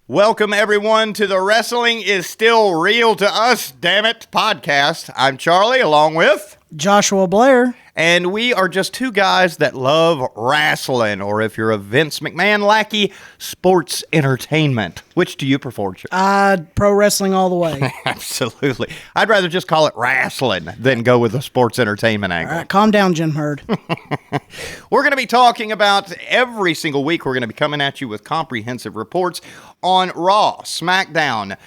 Welcome, everyone, to the Wrestling is Still Real to Us, Dammit podcast. I'm Charlie, along with Joshua Blair. And we are just two guys that love wrestling, or if you're a Vince McMahon lackey, sports entertainment. Which do you prefer? Pro wrestling all the way. Absolutely. I'd rather just call it wrestling than go with the sports entertainment angle. All right, calm down, Jim Hurd. We're going to be talking about every single week. We're going to be coming at you with comprehensive reports on Raw, SmackDown,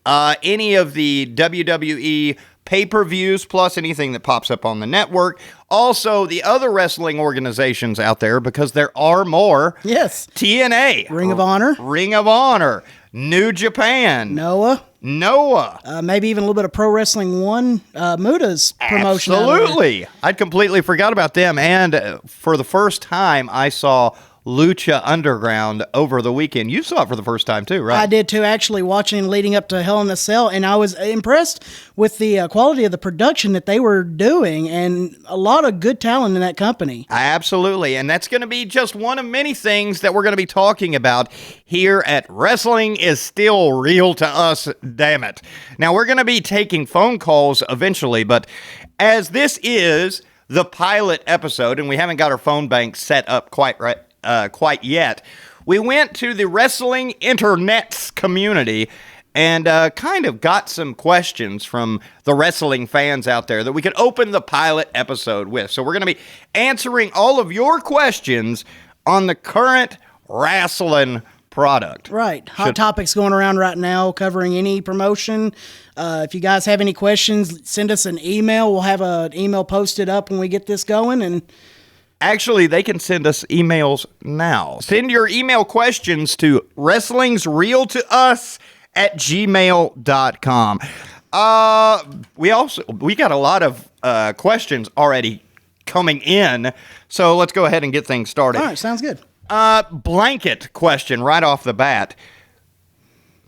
any of the WWE pay-per-views, plus anything that pops up on the network. Also, the other wrestling organizations out there, because there are more. Yes. TNA. Ring of Honor. Ring of Honor. New Japan. Noah. Maybe even a little bit of Pro Wrestling 1, Muda's promotion. Absolutely. I'd completely forgot about them. And for the first time, I saw Lucha Underground over the weekend. You saw it for the first time too, right? I did too, actually, watching leading up to Hell in a Cell, and I was impressed with the quality of the production that they were doing, and a lot of good talent in that company. Absolutely, and that's going to be just one of many things that we're going to be talking about here at Wrestling is Still Real to Us, damn it. Now, we're going to be taking phone calls eventually, but as this is the pilot episode, and we haven't got our phone bank set up quite yet, we went to the wrestling internets community and kind of got some questions from the wrestling fans out there that we could open the pilot episode with. So we're going to be answering all of your questions on the current wrestling product. Right. Hot topics going around right now, covering any promotion. If you guys have any questions, send us an email. We'll have an email posted up when we get this going, and actually, they can send us emails now. Send your email questions to wrestlingsrealtous@gmail.com. We got a lot of questions already coming in, so let's go ahead and get things started. All right, sounds good. Blanket question right off the bat.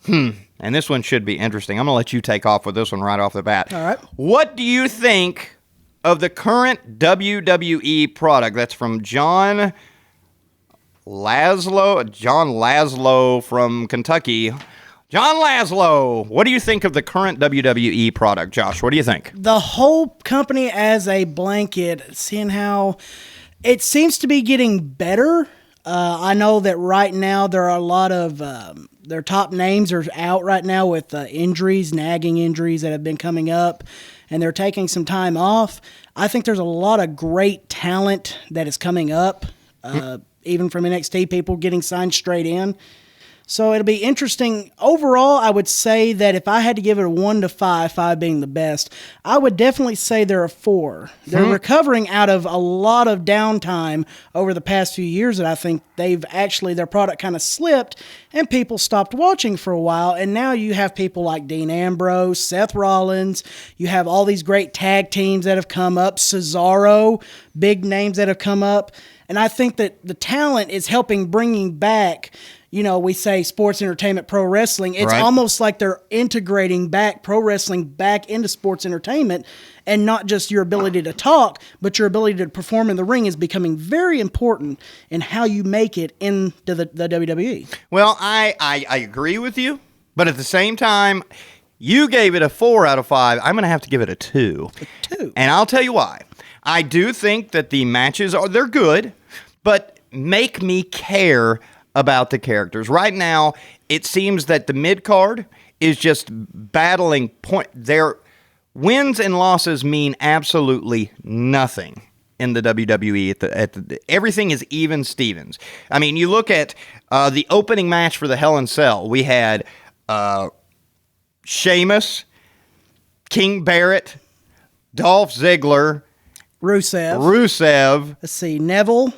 And this one should be interesting. I'm going to let you take off with this one right off the bat. All right. What do you think of the current WWE product? That's from John Laszlo from Kentucky. John Laszlo, what do you think of the current WWE product, Josh? What do you think? The whole company as a blanket, seeing how it seems to be getting better. I know that right now there are a lot of their top names are out right now with injuries, nagging injuries that have been coming up, and they're taking some time off. I think there's a lot of great talent that is coming up, even from NXT, people getting signed straight in. So it'll be interesting. Overall, I would say that if I had to give it a 1 to 5, 5 being the best, I would definitely say they're a 4. They're recovering out of a lot of downtime over the past few years that I think their product kind of slipped and people stopped watching for a while. And now you have people like Dean Ambrose, Seth Rollins. You have all these great tag teams that have come up, Cesaro, big names that have come up. And I think that the talent is helping bringing back, we say sports entertainment, pro wrestling. It's right. Almost like they're integrating back pro wrestling back into sports entertainment, and not just your ability to talk, but your ability to perform in the ring is becoming very important in how you make it into the WWE. Well, I agree with you, but at the same time, you gave it a 4 out of 5. I'm going to have to give it a 2. A 2. And I'll tell you why. I do think that the matches they're good, but make me care about the characters. Right now, it seems that the mid-card is just battling their wins and losses mean absolutely nothing in the WWE. Everything is even Stevens. I mean, you look at the opening match for the Hell in a Cell. We had Sheamus, King Barrett, Dolph Ziggler, Rusev. Let's see, Neville,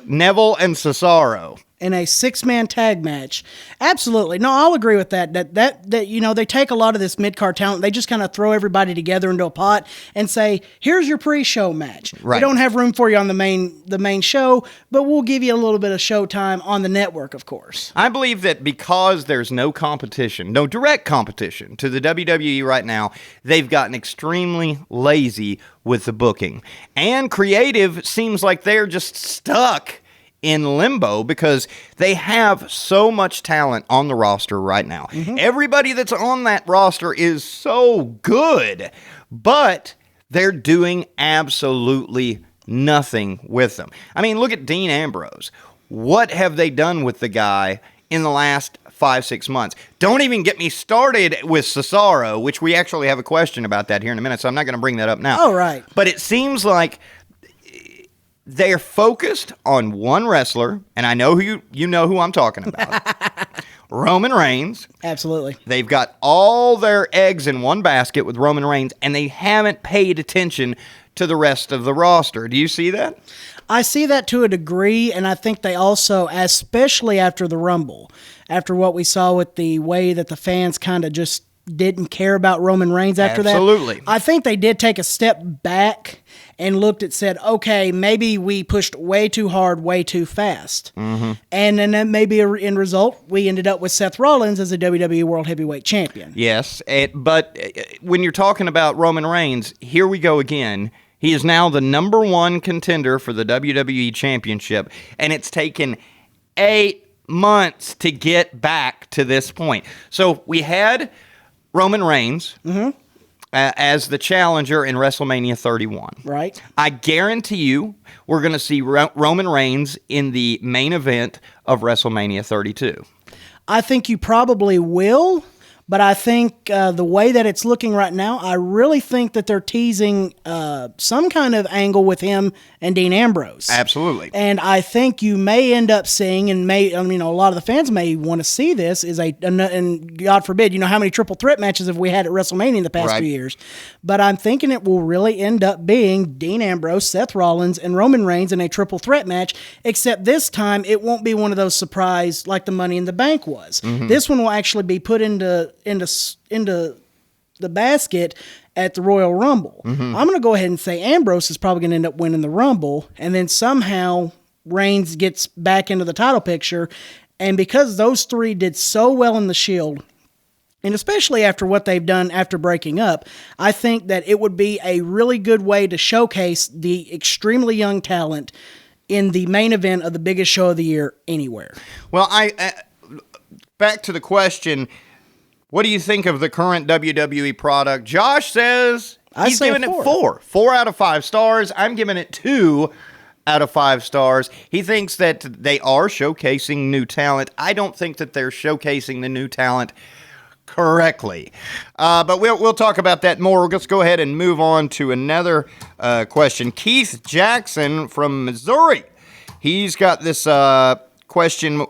and Cesaro. In a 6-man tag match. Absolutely. No, I'll agree with that. That they take a lot of this mid-card talent. They just kind of throw everybody together into a pot and say, here's your pre-show match. Right. We don't have room for you on the main show, but we'll give you a little bit of show time on the network, of course. I believe that because there's no competition, no direct competition to the WWE right now, they've gotten extremely lazy with the booking. And creative seems like they're just stuck in limbo because they have so much talent on the roster right now. Everybody that's on that roster is so good, but they're doing absolutely nothing with them. I mean, look at Dean Ambrose. What have they done with the guy in the last 5-6 months? Don't even get me started with Cesaro, which we actually have a question about that here in a minute, so I'm not going to bring that up now. Oh, right. But it seems like they're focused on one wrestler, and I know who you know who I'm talking about. Roman Reigns. Absolutely. They've got all their eggs in one basket with Roman Reigns, and they haven't paid attention to the rest of the roster. Do you see that? I see that to a degree, and I think they also, especially after the Rumble, after what we saw with the way that the fans kind of just didn't care about Roman Reigns after Absolutely. that. I think they did take a step back and looked at, said, okay, maybe we pushed way too hard, way too fast. And then maybe in result, we ended up with Seth Rollins as a WWE World Heavyweight Champion. Yes, but when you're talking about Roman Reigns, here we go again. He is now the number one contender for the WWE Championship, and it's taken 8 months to get back to this point. So we had Roman Reigns as the challenger in WrestleMania 31. Right. I guarantee you we're going to see Roman Reigns in the main event of WrestleMania 32. I think you probably will, but I think the way that it's looking right now, I really think that they're teasing some kind of angle with him and Dean Ambrose. Absolutely. And I think you may end up seeing, and a lot of the fans may want to see this, and God forbid, how many triple threat matches have we had at WrestleMania in the past few years? But I'm thinking it will really end up being Dean Ambrose, Seth Rollins, and Roman Reigns in a triple threat match, except this time it won't be one of those surprise like the Money in the Bank was. This one will actually be put into the basket at the Royal Rumble. I'm going to go ahead and say Ambrose is probably going to end up winning the Rumble, and then somehow Reigns gets back into the title picture. And because those three did so well in the Shield, and especially after what they've done after breaking up, I think that it would be a really good way to showcase the extremely young talent in the main event of the biggest show of the year anywhere. Well, back to the question, what do you think of the current WWE product? Josh says he's giving it 4. 4 out of 5 stars. I'm giving it 2 out of 5 stars. He thinks that they are showcasing new talent. I don't think that they're showcasing the new talent correctly. But we'll talk about that more. Let's go ahead and move on to another question. Keith Jackson from Missouri. He's got this question.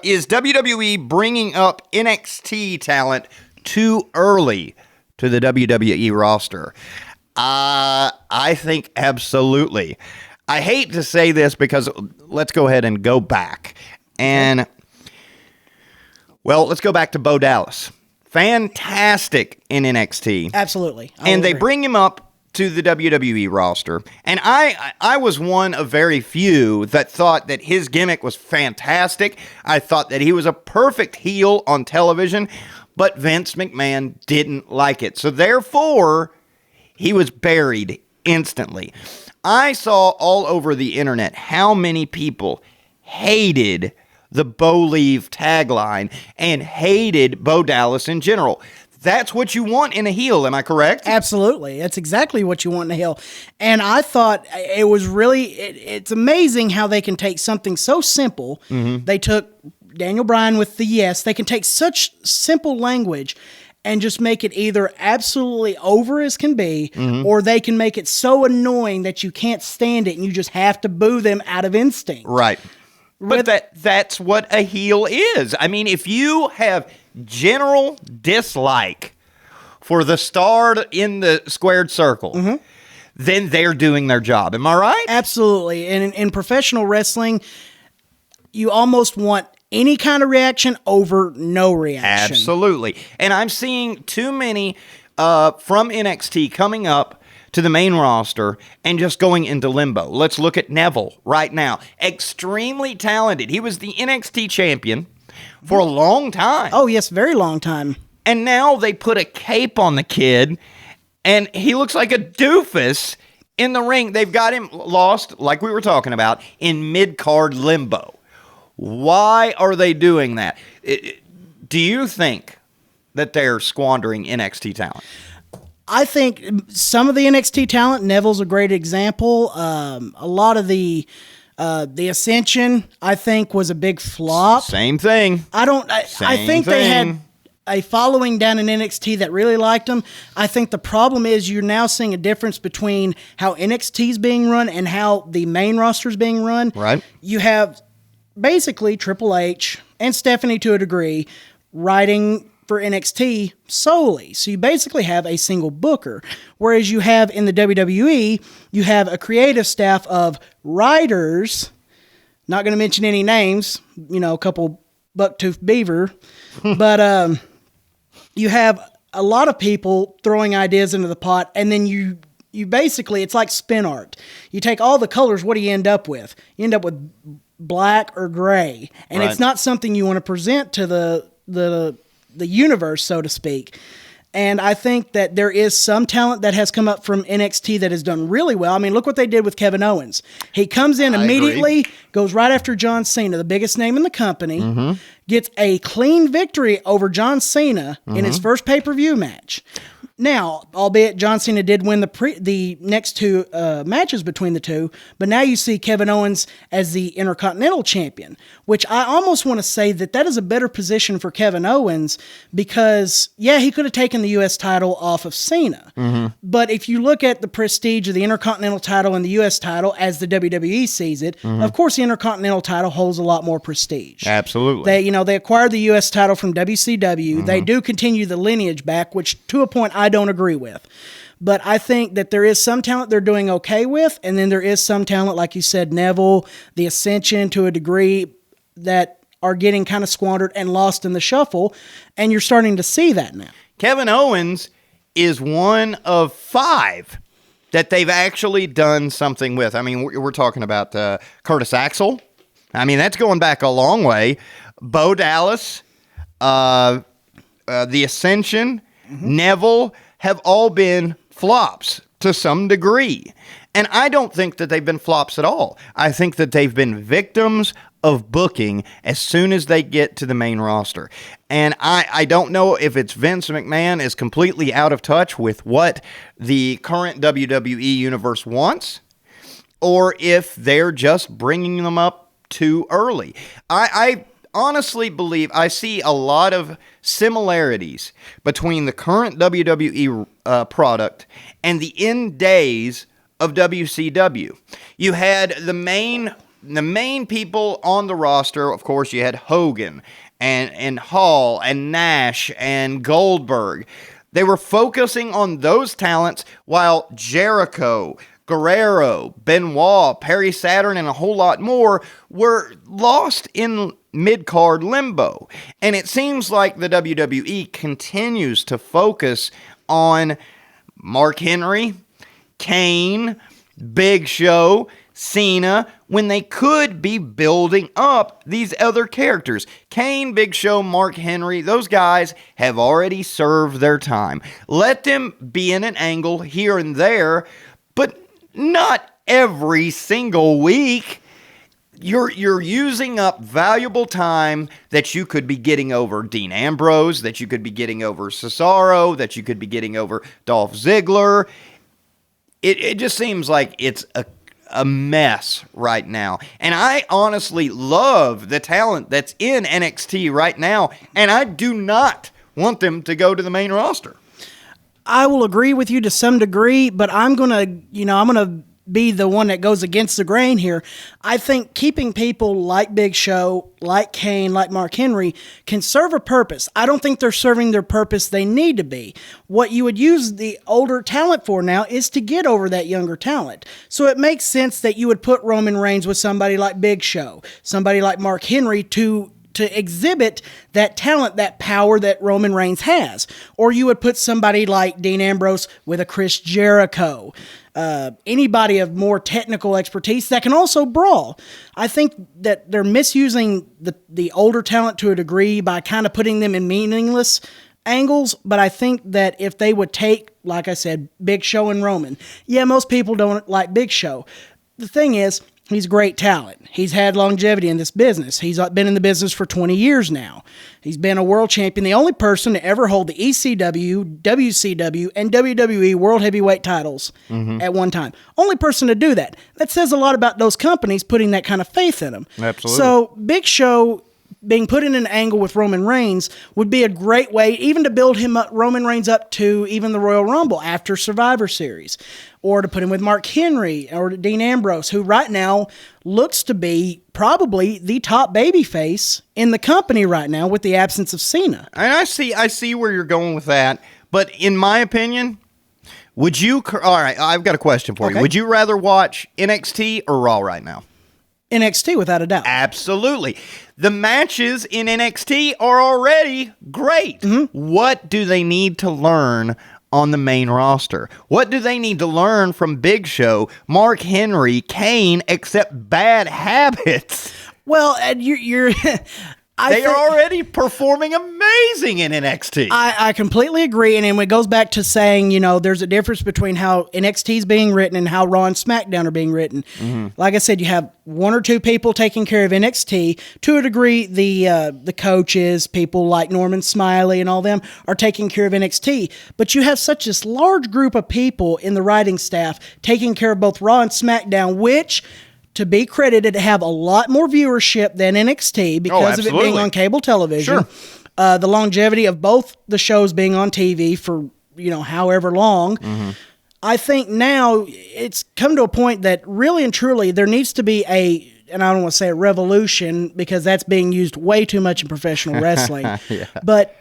Is WWE bringing up NXT talent too early to the WWE roster? I think absolutely. I hate to say this because let's go ahead and go back. And, well, let's go back to Bo Dallas. Fantastic in NXT. Absolutely. And they bring him up to the WWE roster. And I was one of very few that thought that his gimmick was fantastic. I thought that he was a perfect heel on television, but Vince McMahon didn't like it. So therefore, he was buried instantly. I saw all over the internet how many people hated the Bo Leave tagline and hated Bo Dallas in general. That's what you want in a heel, am I correct? Absolutely. That's exactly what you want in a heel. And I thought it was really, it's amazing how they can take something so simple. They took Daniel Bryan with the yes. They can take such simple language and just make it either absolutely over as can be, or they can make it so annoying that you can't stand it and you just have to boo them out of instinct. Right. But that's what a heel is. I mean, if you have general dislike for the star in the squared circle, then they're doing their job. Am I right? Absolutely. And in professional wrestling, you almost want any kind of reaction over no reaction. Absolutely. And I'm seeing too many from NXT coming up to the main roster and just going into limbo. Let's look at Neville right now. Extremely talented. He was the NXT champion for a long time. Oh, yes, very long time. And now they put a cape on the kid, and he looks like a doofus In the ring, they've got him lost, like we were talking about, in mid-card limbo. Why are they doing that? Do you think that they're squandering NXT talent? I think some of the NXT talent, Neville's a great example. A lot of the Ascension, I think, was a big flop. Same thing. I think they had a following down in NXT that really liked them. I think the problem is you're now seeing a difference between how NXT is being run and how the main roster is being run. Right. You have basically Triple H and Stephanie to a degree writing for NXT solely. So you basically have a single booker. Whereas you have in the WWE, you have a creative staff of writers, not going to mention any names, a couple Bucktooth Beaver, but you have a lot of people throwing ideas into the pot, and then you basically, it's like spin art. You take all the colors, what do you end up with? You end up with black or gray, and Right. It's not something you want to present to the universe, so to speak. And I think that there is some talent that has come up from NXT that has done really well. I mean, look what they did with Kevin Owens. He comes in immediately, goes right after John Cena, the biggest name in the company, gets a clean victory over John Cena in his first pay-per-view match. Now, albeit John Cena did win the next two matches between the two, but now you see Kevin Owens as the Intercontinental Champion, which I almost want to say that is a better position for Kevin Owens because, yeah, he could have taken the U.S. title off of Cena. But if you look at the prestige of the Intercontinental title and the U.S. title as the WWE sees it, of course the Intercontinental title holds a lot more Prestige. Absolutely. They acquired the U.S. title from WCW. They do continue the lineage back, which to a point I don't agree with. But I think that there is some talent they're doing okay with, and then there is some talent, like you said, Neville, the Ascension to a degree, that are getting kind of squandered and lost in the shuffle, and you're starting to see that now. Kevin Owens is one of 5 that they've actually done something with. I mean, we're talking about Curtis Axel. I mean, that's going back a long way. Bo Dallas, the Ascension, Neville have all been flops to some degree. And I don't think that they've been flops at all. I think that they've been victims of booking as soon as they get to the main roster. And I don't know if it's Vince McMahon is completely out of touch with what the current WWE universe wants, or if they're just bringing them up too early. I honestly believe I see a lot of similarities between the current WWE product and the end days of WCW. You had the main people on the roster. Of course, you had Hogan and Hall and Nash and Goldberg. They were focusing on those talents while Jericho, Guerrero, Benoit, Perry Saturn, and a whole lot more were lost in mid-card limbo. And it seems like the WWE continues to focus on Mark Henry, Kane, Big Show, Cena, when they could be building up these other characters. Kane, Big Show, Mark Henry, those guys have already served their time. Let them be in an angle here and there, but not every single week. You're using up valuable time that you could be getting over Dean Ambrose, that you could be getting over Cesaro, that you could be getting over Dolph Ziggler. It just seems like it's a mess right now. And I honestly love the talent that's in NXT right now, and I do not want them to go to the main roster. I will agree with you to some degree, but I'm going to be the one that goes against the grain here. I think keeping people like Big Show, like Kane, like Mark Henry can serve a purpose. I don't think they're serving their purpose they need to be. What you would use the older talent for now is to get over that younger talent. So it makes sense that you would put Roman Reigns with somebody like Big Show, somebody like Mark Henry to exhibit that talent, that power that Roman Reigns has. Or you would put somebody like Dean Ambrose with a Chris Jericho. Anybody of more technical expertise that can also brawl. I think that they're misusing the older talent to a degree by kind of putting them in meaningless angles, but I think that if they would take, like I said, Big Show and Roman, yeah, most people don't like Big Show. The thing is, he's great talent. He's had longevity in this business. He's been in the business for 20 years now. He's been a world champion, the only person to ever hold the ECW, WCW, and WWE World Heavyweight titles at one time. Only person to do that. That says a lot about those companies putting that kind of faith in him. Absolutely. So Big Show being put in an angle with Roman Reigns would be a great way even to build him up, Roman Reigns up to even the Royal Rumble after Survivor Series, or to put him with Mark Henry or Dean Ambrose, who right now looks to be probably the top babyface in the company right now with the absence of Cena. And I see where you're going with that, but in my opinion, would you? All right, I've got a question for you. Would you rather watch NXT or Raw right now? NXT, without a doubt. Absolutely. The matches in NXT are already great. What do they need to learn on the main roster? What do they need to learn from Big Show, Mark Henry, Kane, except bad habits? Well, you're They are already performing amazing in NXT. I completely agree, and it goes back to saying, there's a difference between how NXT is being written and how Raw and SmackDown are being written. Like I said, you have one or two people taking care of NXT. To a degree, the coaches, people like Norman Smiley and all them, are taking care of NXT. But you have such this large group of people in the writing staff taking care of both Raw and SmackDown, which, to be credited, have a lot more viewership than NXT because of it being on cable television. Sure. The longevity of both the shows being on TV for, however long. I think now it's come to a point that really and truly there needs to be and I don't want to say a revolution because that's being used way too much in professional wrestling, but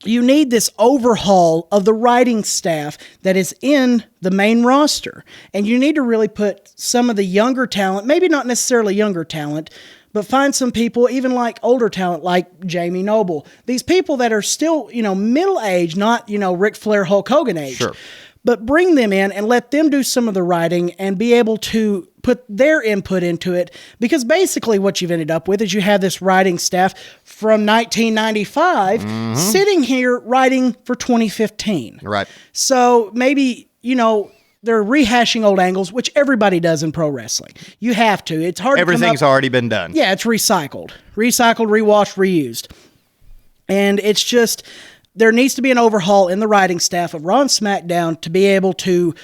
you need this overhaul of the writing staff that is in the main roster. And you need to really put some of the younger talent, maybe not necessarily younger talent, but find some people, even like older talent, like Jamie Noble. These people that are still, middle-aged, not, Ric Flair, Hulk Hogan age. Sure. But bring them in and let them do some of the writing and be able to put their input into it. Because basically what you've ended up with is you have this writing staff from 1995 sitting here writing for 2015. Right. So maybe, they're rehashing old angles, which everybody does in pro wrestling. You have to. It's hard Everything's to come up. already been done. Yeah, it's recycled. Recycled, rewashed, reused. And it's just, there needs to be an overhaul in the writing staff of Raw and SmackDown to be able to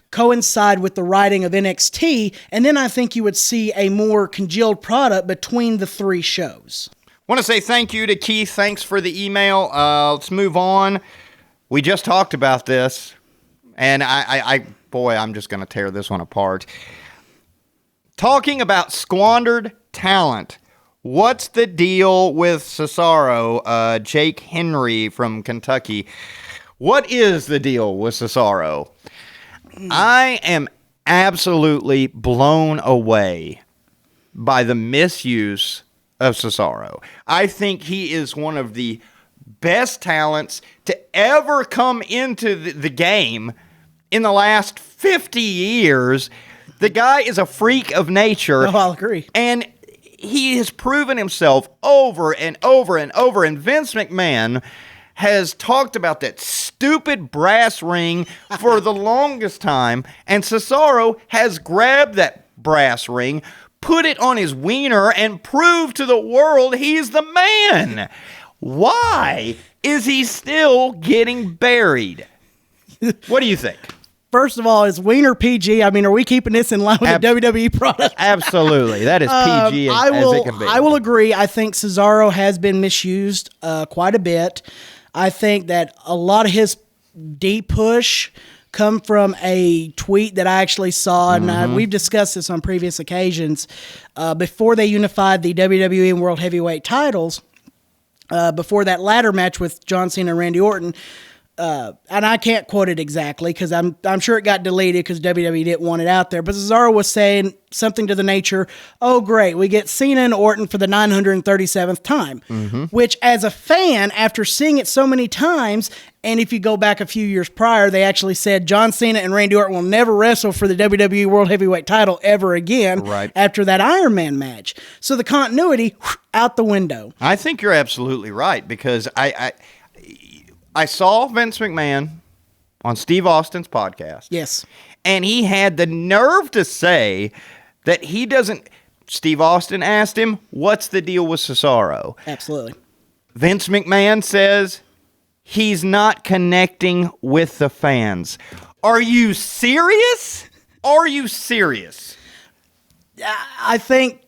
coincide with the writing of NXT, and then I think you would see a more congealed product between the three shows. Want to say thank you to Keith. Thanks for the email. Let's move on. We just talked about this, and I'm just going to tear this one apart. Talking about squandered talent. What's the deal with Cesaro, Jake Henry from Kentucky? What is the deal with Cesaro? I am absolutely blown away by the misuse of Cesaro. I think he is one of the best talents to ever come into the game in the last 50 years. The guy is a freak of nature. Oh, I'll agree. And he has proven himself over and over and over. And Vince McMahon has talked about that stupid brass ring for the longest time. And Cesaro has grabbed that brass ring, put it on his wiener, and proved to the world he's the man. Why is he still getting buried? What do you think? First of all, is wiener PG? I mean, are we keeping this in line with the WWE product? Absolutely. That is PG as it can be. I will agree. I think Cesaro has been misused quite a bit. I think that a lot of his deep push come from a tweet that I actually saw, and we've discussed this on previous occasions. Before they unified the WWE and World Heavyweight titles, before that ladder match with John Cena and Randy Orton, and I can't quote it exactly because I'm sure it got deleted because WWE didn't want it out there. But Cesaro was saying something to the nature, "Oh, great, we get Cena and Orton for the 937th time," which, as a fan, after seeing it so many times, and if you go back a few years prior, they actually said John Cena and Randy Orton will never wrestle for the WWE World Heavyweight title ever again after that Iron Man match. So the continuity out the window. I think you're absolutely right because I saw Vince McMahon on Steve Austin's podcast. Yes. And he had the nerve to say that he doesn't. Steve Austin asked him, what's the deal with Cesaro? Absolutely. Vince McMahon says he's not connecting with the fans. Are you serious? Are you serious? I think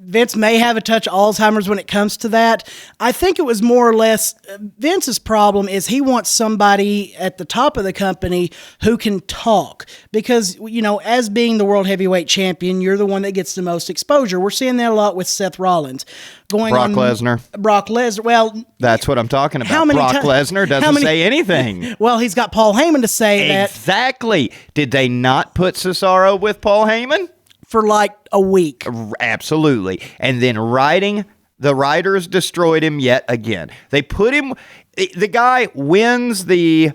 Vince may have a touch of Alzheimer's when it comes to that. I think it was more or less Vince's problem is he wants somebody at the top of the company who can talk because, you know, as being the world heavyweight champion, you're the one that gets the most exposure. We're seeing that a lot with Seth Rollins. Brock Lesnar. Well, that's what I'm talking about. How many Brock Lesnar doesn't say anything. Well, he's got Paul Heyman to say that. Exactly. Did they not put Cesaro with Paul Heyman? For like a week. Absolutely. And then the writers destroyed him yet again. They put him, the guy wins the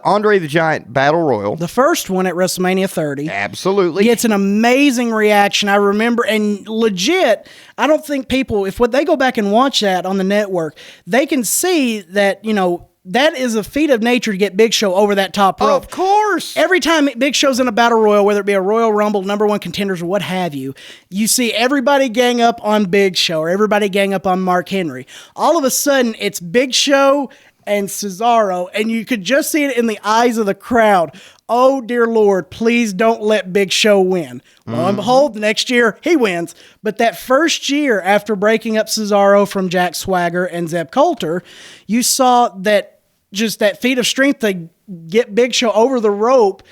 Andre the Giant Battle Royal. The first one at WrestleMania 30. Absolutely. Gets an amazing reaction. I remember, and legit, I don't think people, if they go back and watch that on the network, they can see that, you know, that is a feat of nature to get Big Show over that top rope. Of course. Every time Big Show's in a battle royal, whether it be a Royal Rumble, number one contenders, or what have you, you see everybody gang up on Big Show or everybody gang up on Mark Henry. All of a sudden, it's Big Show and Cesaro, and you could just see it in the eyes of the crowd. Oh, dear Lord, please don't let Big Show win. Lo and behold, the next year, he wins. But that first year after breaking up Cesaro from Jack Swagger and Zeb Coulter, you saw that just that feat of strength to get Big Show over the rope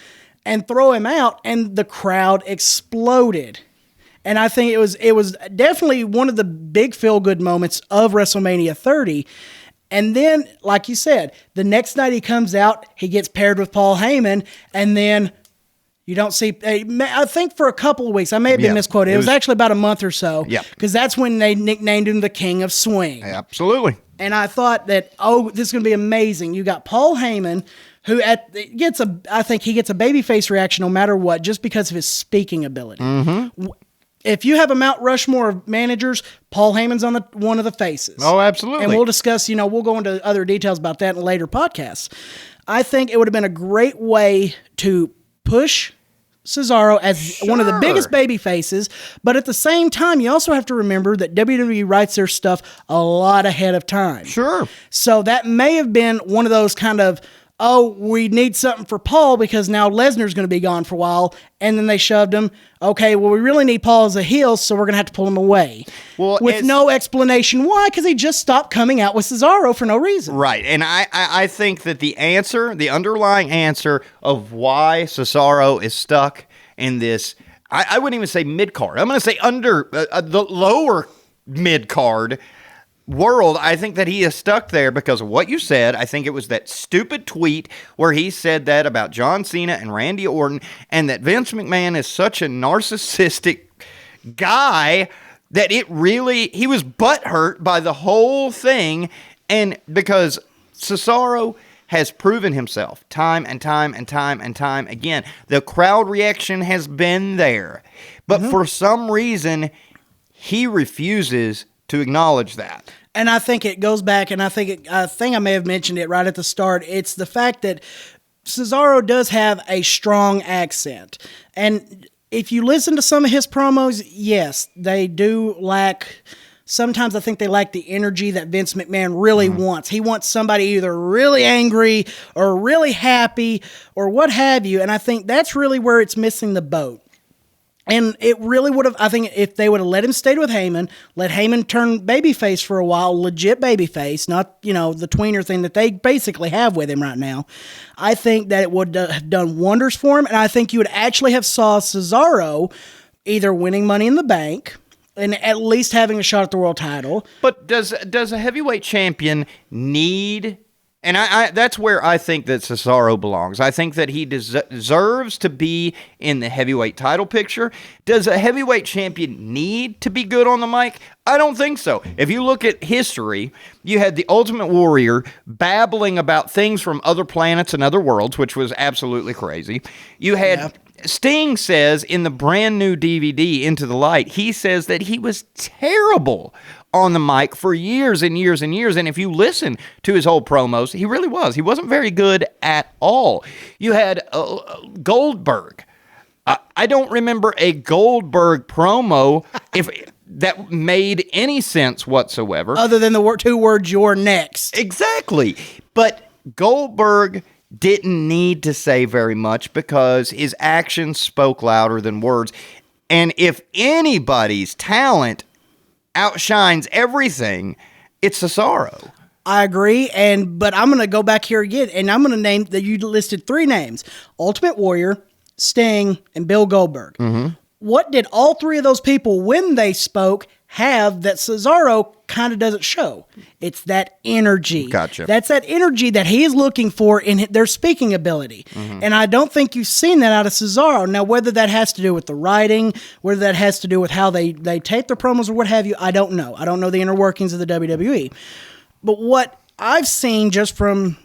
and throw him out, and the crowd exploded. And I think it was definitely one of the big feel-good moments of WrestleMania 30. And then, like you said, the next night he comes out, he gets paired with Paul Heyman, and then you don't see, I think for a couple of weeks, I may have been misquoted. It was actually about a month or so. Yeah. Because that's when they nicknamed him the King of Swing. Absolutely. And I thought that, this is going to be amazing. You got Paul Heyman, who I think he gets a babyface reaction no matter what, just because of his speaking ability. Mm-hmm. If you have a Mount Rushmore of managers, Paul Heyman's on one of the faces. Oh, absolutely. And we'll discuss, we'll go into other details about that in later podcasts. I think it would have been a great way to push Cesaro as one of the biggest baby faces, but at the same time, you also have to remember that WWE writes their stuff a lot ahead of time. Sure. So that may have been one of those kind of, we need something for Paul because now Lesnar's going to be gone for a while, and then they shoved him. Okay, well, we really need Paul as a heel, so we're going to have to pull him away. Well, with no explanation why, because he just stopped coming out with Cesaro for no reason. Right, and I think that the underlying answer of why Cesaro is stuck in this, I wouldn't even say mid-card. I'm going to say under the lower mid-card world, I think that he is stuck there because of what you said. I think it was that stupid tweet where he said that about John Cena and Randy Orton, and that Vince McMahon is such a narcissistic guy that he was butthurt by the whole thing, and because Cesaro has proven himself time and time and time and time again. The crowd reaction has been there, but for some reason, he refuses to acknowledge that. And I think it goes back, and I think I may have mentioned it right at the start. It's the fact that Cesaro does have a strong accent. And if you listen to some of his promos, yes, they do lack. Sometimes I think they lack the energy that Vince McMahon really wants. He wants somebody either really angry or really happy or what have you. And I think that's really where it's missing the boat. And it really would have, I think, if they would have let him stay with Heyman, let Heyman turn babyface for a while, legit babyface, not, the tweener thing that they basically have with him right now, I think that it would have done wonders for him. And I think you would actually have saw Cesaro either winning Money in the Bank and at least having a shot at the world title. But does a heavyweight champion need... And that's where I think that Cesaro belongs. I think that he deserves to be in the heavyweight title picture. Does a heavyweight champion need to be good on the mic? I don't think so. If you look at history, you had the Ultimate Warrior babbling about things from other planets and other worlds, which was absolutely crazy. You had Sting says in the brand new DVD, Into the Light, he says that he was terrible on the mic for years and years and years. And if you listen to his old promos, he really was. He wasn't very good at all. You had Goldberg. I don't remember a Goldberg promo if that made any sense whatsoever. Other than the two words, "you're next." Exactly. But Goldberg didn't need to say very much because his actions spoke louder than words. And if anybody's talent outshines everything, it's Cesaro. I agree, but I'm going to go back here again, and I'm going to name that you listed 3 names: Ultimate Warrior, Sting, and Bill Goldberg. Mm-hmm. What did all 3 of those people, when they spoke, have that Cesaro kind of doesn't show? It's that energy. Gotcha. That's that energy that he is looking for in their speaking ability. Mm-hmm. And I don't think you've seen that out of Cesaro. Now, whether that has to do with the writing, whether that has to do with how they tape their promos or what have you, I don't know. I don't know the inner workings of the WWE. But what I've seen just from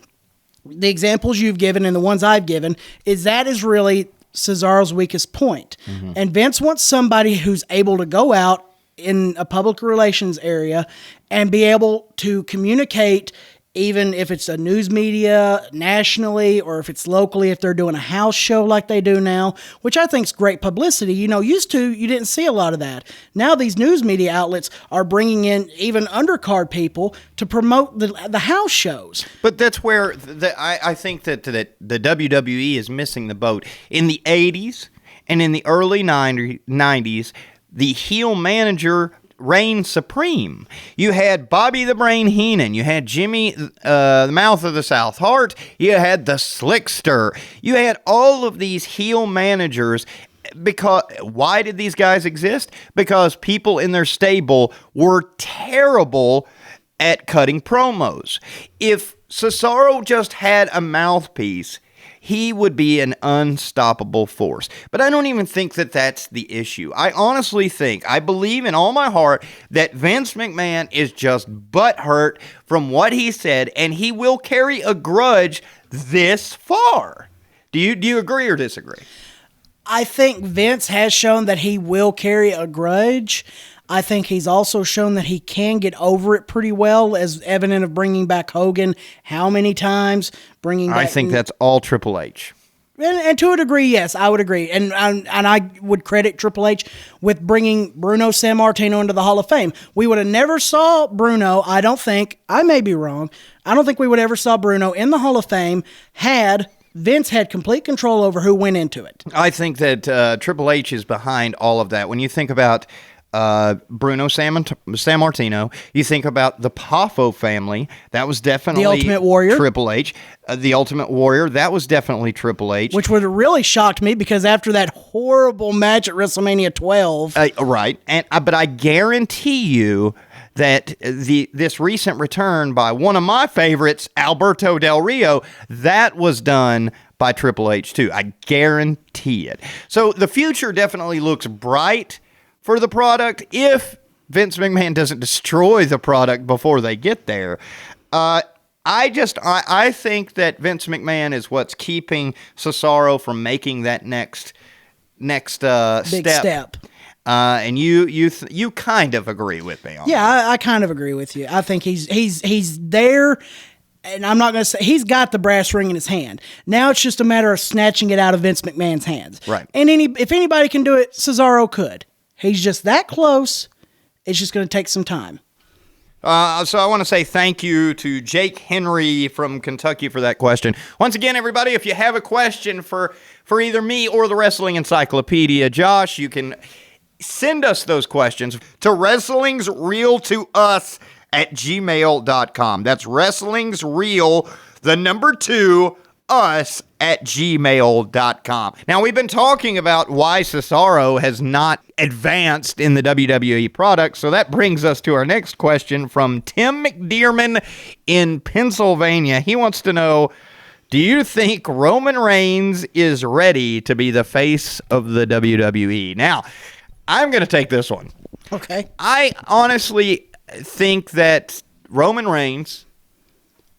the examples you've given and the ones I've given is that is really Cesaro's weakest point. Mm-hmm. And Vince wants somebody who's able to go out in a public relations area and be able to communicate, even if it's a news media nationally or if it's locally, if they're doing a house show like they do now, which I think is great publicity. Used to, you didn't see a lot of that. Now these news media outlets are bringing in even undercard people to promote the house shows. But that's where I think that the WWE is missing the boat. In the 80s and in the early 90s, the heel manager reigned supreme. You had Bobby the Brain Heenan. You had Jimmy the Mouth of the South Heart. You had the Slickster. You had all of these heel managers. Because why did these guys exist? Because people in their stable were terrible at cutting promos. If Cesaro just had a mouthpiece, he would be an unstoppable force. But I don't even think that that's the issue. I honestly I believe in all my heart that Vince McMahon is just butthurt from what he said, and he will carry a grudge this far. Do you agree or disagree? I think Vince has shown that he will carry a grudge. I think he's also shown that he can get over it pretty well, as evident of bringing back Hogan how many times, I think that's all Triple H. And to a degree, yes, I would agree. And I would credit Triple H with bringing Bruno Sammartino into the Hall of Fame. We would have never saw Bruno, I don't think, I may be wrong, I don't think we would ever saw Bruno in the Hall of Fame had Vince had complete control over who went into it. I think that Triple H is behind all of that. When you think about Bruno Sammartino, you think about the Poffo family, that was definitely the Ultimate Warrior. Triple H. The Ultimate Warrior, that was definitely Triple H. Which would have really shocked me because after that horrible match at WrestleMania 12. Right. But I guarantee you that this recent return by one of my favorites, Alberto Del Rio, that was done by Triple H too. I guarantee it. So the future definitely looks bright for the product if Vince McMahon doesn't destroy the product before they get there. I think that Vince McMahon is what's keeping Cesaro from making that next big step. And you kind of agree with me on that. Yeah, I kind of agree with you. I think he's there, and I'm not going to say he's got the brass ring in his hand. Now it's just a matter of snatching it out of Vince McMahon's hands. Right. And if anybody can do it, Cesaro could. He's just that close. It's just going to take some time. So I want to say thank you to Jake Henry from Kentucky for that question. Once again, everybody, if you have a question for either me or the Wrestling Encyclopedia, Josh, you can send us those questions to wrestlingsreal2us@gmail.com. That's wrestlingsreal, the number 2, us at gmail.com. Now, we've been talking about why Cesaro has not advanced in the WWE product, so that brings us to our next question from Tim McDearman in Pennsylvania. He wants to know, do you think Roman Reigns is ready to be the face of the WWE? Now, I'm going to take this one. Okay. I honestly think that Roman Reigns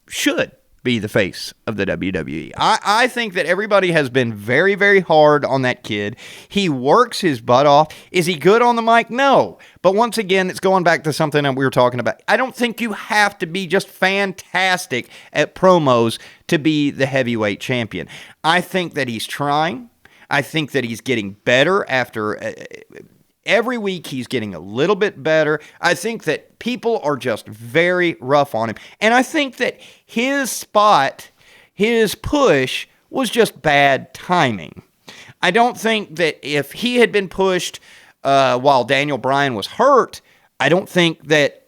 should be the face of the WWE. I think that everybody has been very, very hard on that kid. He works his butt off. Is he good on the mic? No. But once again, it's going back to something that we were talking about. I don't think you have to be just fantastic at promos to be the heavyweight champion. I think that he's trying. I think that he's getting better after every week. He's getting a little bit better. I think that people are just very rough on him. And I think that his spot, his push, was just bad timing. I don't think that if he had been pushed while Daniel Bryan was hurt, I don't think that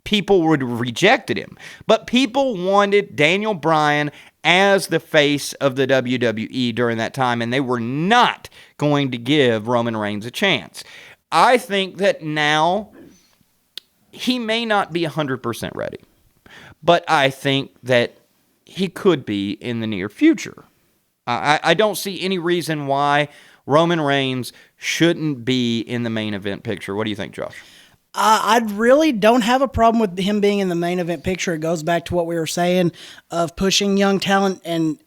people would have rejected him. But people wanted Daniel Bryan as the face of the WWE during that time, and they were not going to give Roman Reigns a chance. I think that now he may not be 100% ready, but I think that he could be in the near future. I don't see any reason why Roman Reigns shouldn't be in the main event picture. What do you think, Josh? I really don't have a problem with him being in the main event picture. It goes back to what we were saying of pushing young talent and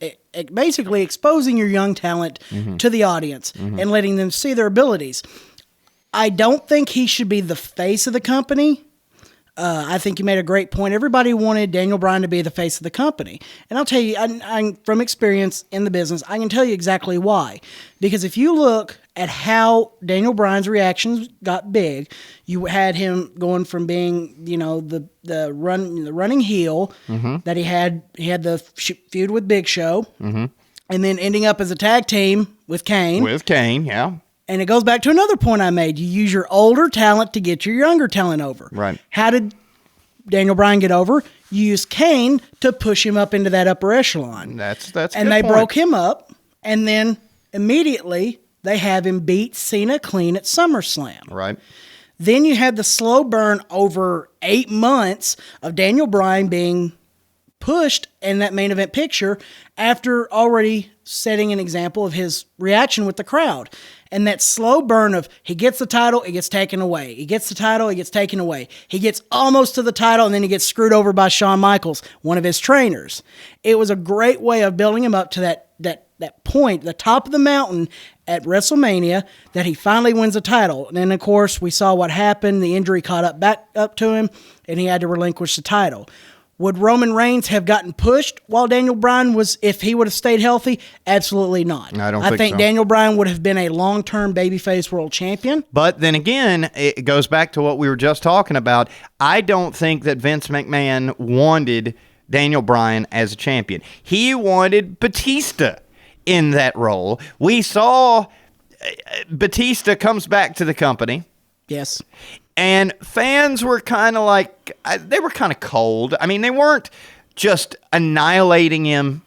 basically exposing your young talent to the audience and letting them see their abilities. I don't think he should be the face of the company. I think you made a great point. Everybody wanted Daniel Bryan to be the face of the company. And I'll tell you, I'm from experience in the business, I can tell you exactly why. Because if you look at how Daniel Bryan's reactions got big, you had him going from being, the running heel that he had the feud with Big Show, and then ending up as a tag team with Kane. With Kane, yeah. And it goes back to another point I made. You use your older talent to get your younger talent over. Right. How did Daniel Bryan get over? You used Kane to push him up into that upper echelon. That's and they broke him up, and then immediately they have him beat Cena clean at SummerSlam. Right. Then you had the slow burn over 8 months of Daniel Bryan being pushed in that main event picture after already setting an example of his reaction with the crowd. And that slow burn of he gets the title, it gets taken away. He gets the title, it gets taken away. He gets almost to the title, and then he gets screwed over by Shawn Michaels, one of his trainers. It was a great way of building him up to that point, the top of the mountain at WrestleMania, that he finally wins the title. And then, of course, we saw what happened. The injury caught back up to him, and he had to relinquish the title. Would Roman Reigns have gotten pushed while Daniel Bryan was, if he would have stayed healthy? Absolutely not. I think so. Daniel Bryan would have been a long-term babyface world champion. But then again, it goes back to what we were just talking about. I don't think that Vince McMahon wanted Daniel Bryan as a champion. He wanted Batista in that role. We saw Batista comes back to the company. Yes. And fans were kind of like, they were kind of cold. I mean, they weren't just annihilating him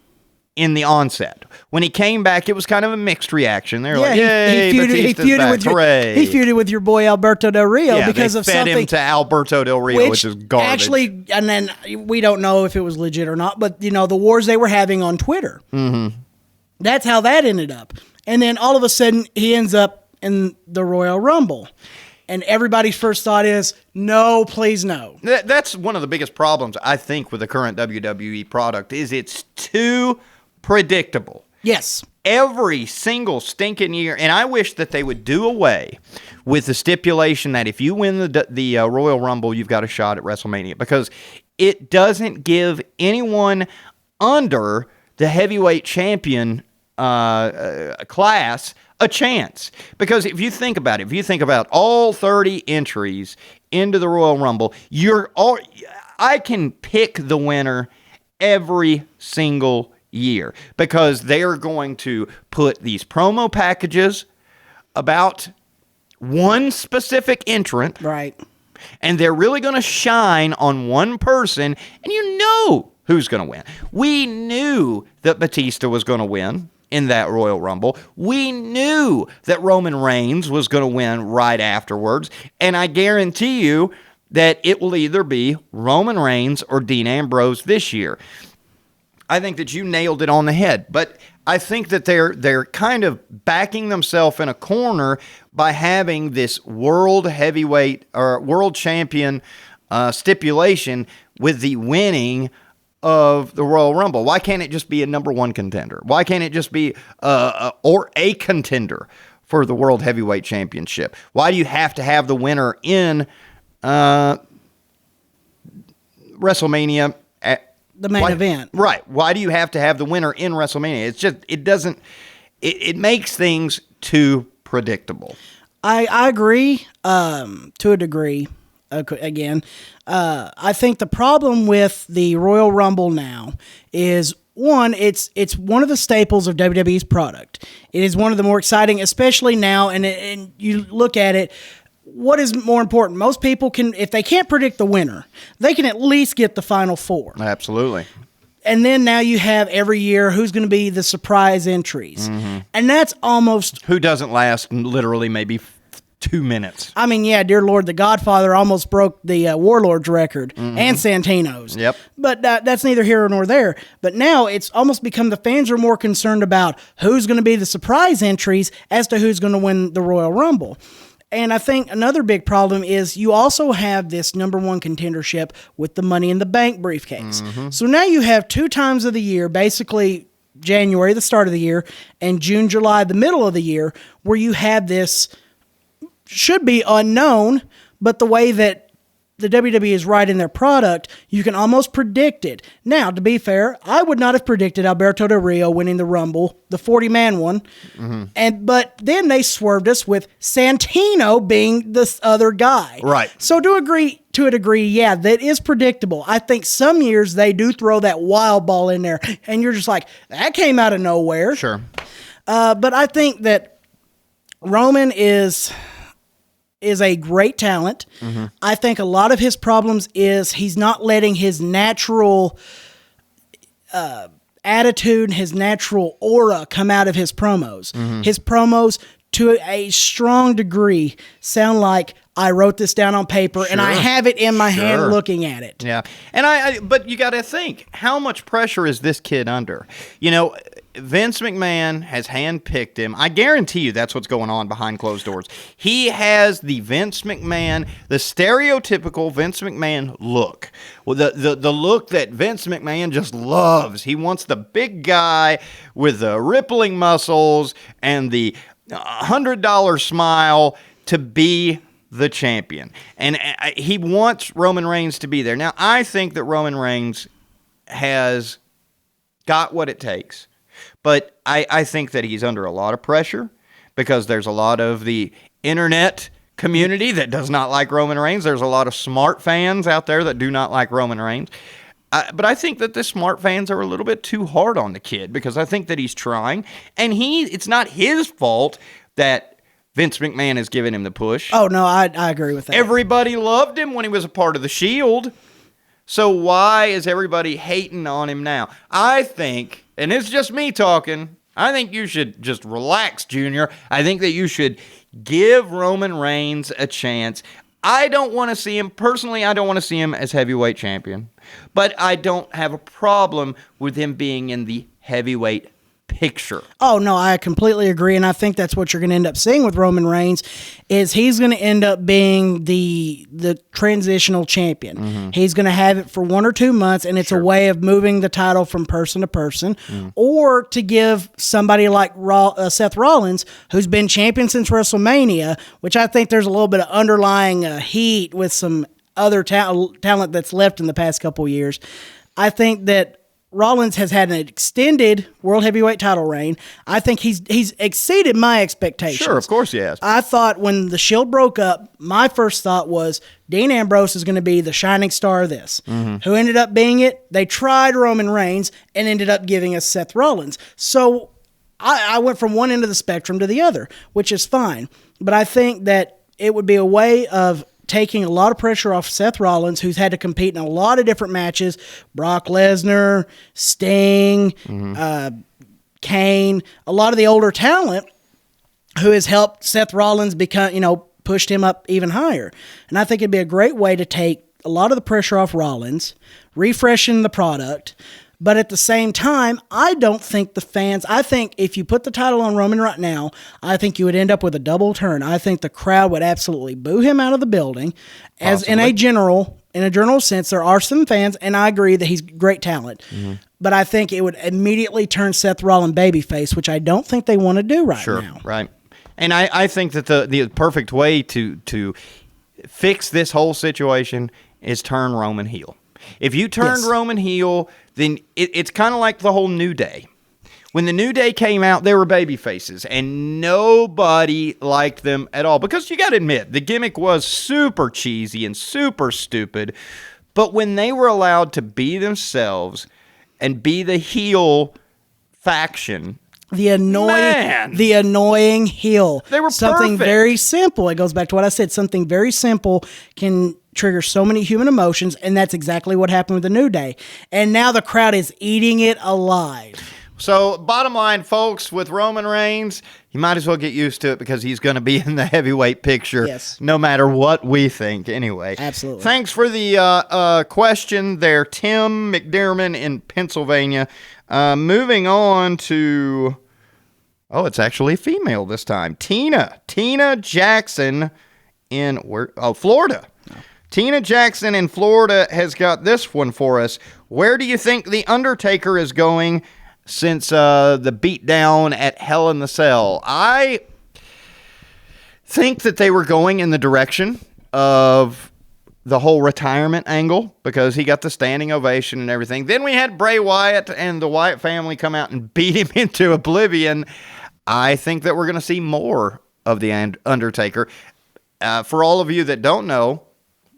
in the onset. When he came back, it was kind of a mixed reaction. They were like, yay, Batista's back, hooray. He feuded with your boy Alberto Del Rio because they of fed something. him to Alberto Del Rio, which is garbage. Actually, and then we don't know if it was legit or not, but, the wars they were having on Twitter. Mm-hmm. That's how that ended up. And then all of a sudden, he ends up in the Royal Rumble. And everybody's first thought is, no, please no. That's one of the biggest problems, I think, with the current WWE product, is it's too predictable. Yes. Every single stinking year, and I wish that they would do away with the stipulation that if you win the Royal Rumble, you've got a shot at WrestleMania, because it doesn't give anyone under the heavyweight champion class a chance. Because if you think about it, if you think about all 30 entries into the Royal Rumble, I can pick the winner every single year, because they are going to put these promo packages about one specific entrant. Right. And they're really going to shine on one person, and you know who's going to win. We knew that Batista was going to win in that Royal Rumble. We knew that Roman Reigns was going to win right afterwards, and I guarantee you that it will either be Roman Reigns or Dean Ambrose this year. I think that you nailed it on the head, but I think that they're kind of backing themselves in a corner by having this world heavyweight or world champion stipulation with the winning of the Royal Rumble? Why can't it just be a number one contender? Why can't it just be or a contender for the World Heavyweight Championship? Why do you have to have the winner in WrestleMania at the main event? Right. Why do you have to have the winner in WrestleMania? It's just, it doesn't, it makes things too predictable. I agree to a degree. Again, I think the problem with the Royal Rumble now is, one, it's one of the staples of WWE's product. It is one of the more exciting, especially now, and you look at it, what is more important? Most people can, if they can't predict the winner, they can at least get the Final Four. Absolutely. And then now you have every year who's going to be the surprise entries. And that's almost... Who doesn't last literally maybe 2 minutes. I mean, yeah, dear Lord, The Godfather almost broke the Warlord's record and Santino's. Yep. But that's neither here nor there. But now it's almost become the fans are more concerned about who's going to be the surprise entries as to who's going to win the Royal Rumble. And I think another big problem is you also have this number one contendership with the Money in the Bank briefcase. So now you have 2 times of the year, basically January, the start of the year, and June, July, the middle of the year, where you have this... should be unknown, but the way that the WWE is writing their product, you can almost predict it. Now, to be fair, I would not have predicted Alberto Del Rio winning the Rumble, the 40-man one, but then they swerved us with Santino being this other guy. Right. So to a degree, yeah, that is predictable. I think some years they do throw that wild ball in there, and you're just like, that came out of nowhere. Sure. But I think that Roman is a great talent. I think a lot of his problems is he's not letting his natural attitude, his natural aura come out of his promos. His promos, to a strong degree, sound like I wrote this down on paper and I have it in my hand looking at it. Yeah. And but you got to think, how much pressure is this kid under? You know, Vince McMahon has handpicked him. I guarantee you that's what's going on behind closed doors. He has the Vince McMahon, the stereotypical Vince McMahon look. Well, the look that Vince McMahon just loves. He wants the big guy with the rippling muscles and the $100 smile to be the champion. And he wants Roman Reigns to be there. Now, I think that Roman Reigns has got what it takes. But I think that he's under a lot of pressure because there's a lot of the internet community that does not like Roman Reigns. There's a lot of smart fans out there that do not like Roman Reigns. But I think that the smart fans are a little bit too hard on the kid because I think that he's trying. And it's not his fault that Vince McMahon has given him the push. Oh, no, I agree with that. Everybody loved him when he was a part of the Shield. So why is everybody hating on him now? I think, and it's just me talking, I think you should just relax, Junior. I think that you should give Roman Reigns a chance. I don't want to see him, personally, I don't want to see him as heavyweight champion. But I don't have a problem with him being in the heavyweight picture. Oh, no, I completely agree, and I think that's what you're going to end up seeing with Roman Reigns is he's going to end up being the transitional champion. He's going to have it for 1 or 2 months, and it's a way of moving the title from person to person, or to give somebody like Seth Rollins, who's been champion since WrestleMania, which I think there's a little bit of underlying heat with some other talent that's left in the past couple of years. I think that Rollins has had an extended World Heavyweight title reign. I think he's exceeded my expectations. Sure, of course he has. I thought when the Shield broke up, my first thought was Dean Ambrose is going to be the shining star of this. Who ended up being it? They tried Roman Reigns and ended up giving us Seth Rollins. So I went from one end of the spectrum to the other, which is fine. But I think that it would be a way of taking a lot of pressure off Seth Rollins, who's had to compete in a lot of different matches. Brock Lesnar, Sting, Kane, a lot of the older talent who has helped Seth Rollins become, pushed him up even higher. And I think it'd be a great way to take a lot of the pressure off Rollins, refreshing the product. But at the same time, I don't think I think if you put the title on Roman right now, I think you would end up with a double turn. I think the crowd would absolutely boo him out of the building as in a general, in a general sense, there are some fans, and I agree that he's great talent. But I think it would immediately turn Seth Rollins babyface, which I don't think they want to do now. Sure, right. And I think that the perfect way to fix this whole situation is turn Roman heel. If you turned Roman heel, then it's kind of like the whole New Day. When the New Day came out, they were baby faces, and nobody liked them at all. Because you got to admit, the gimmick was super cheesy and super stupid. But when they were allowed to be themselves and be the heel faction, the annoying heel. They were something perfect. Very simple. It goes back to what I said. Something very simple can trigger so many human emotions, and that's exactly what happened with the New Day. And now the crowd is eating it alive. So, bottom line, folks, with Roman Reigns, you might as well get used to it because he's going to be in the heavyweight picture no matter what we think anyway. Absolutely. Thanks for the question there, Tim McDermott in Pennsylvania. Moving on to, it's actually a female this time. Tina Jackson in Florida. Tina Jackson in Florida has got this one for us. Where do you think The Undertaker is going since the beatdown at Hell in the Cell? I think that they were going in the direction of the whole retirement angle because he got the standing ovation and everything. Then we had Bray Wyatt and the Wyatt family come out and beat him into oblivion. I think that we're going to see more of the Undertaker. For all of you that don't know,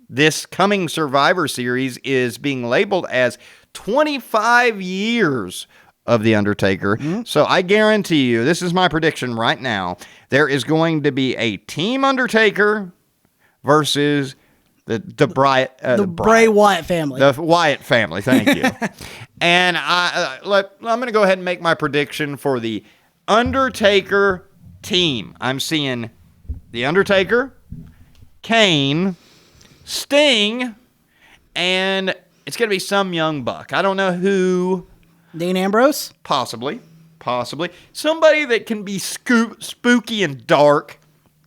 this coming Survivor Series is being labeled as 25 years of The Undertaker. So I guarantee you, this is my prediction right now, there is going to be a Team Undertaker versus the Bray Wyatt family. The Wyatt family, thank you. And I'm going to go ahead and make my prediction for the Undertaker team. I'm seeing The Undertaker, Kane, Sting, and it's going to be some young buck. I don't know who. Dean Ambrose? Possibly. Somebody that can be spooky and dark.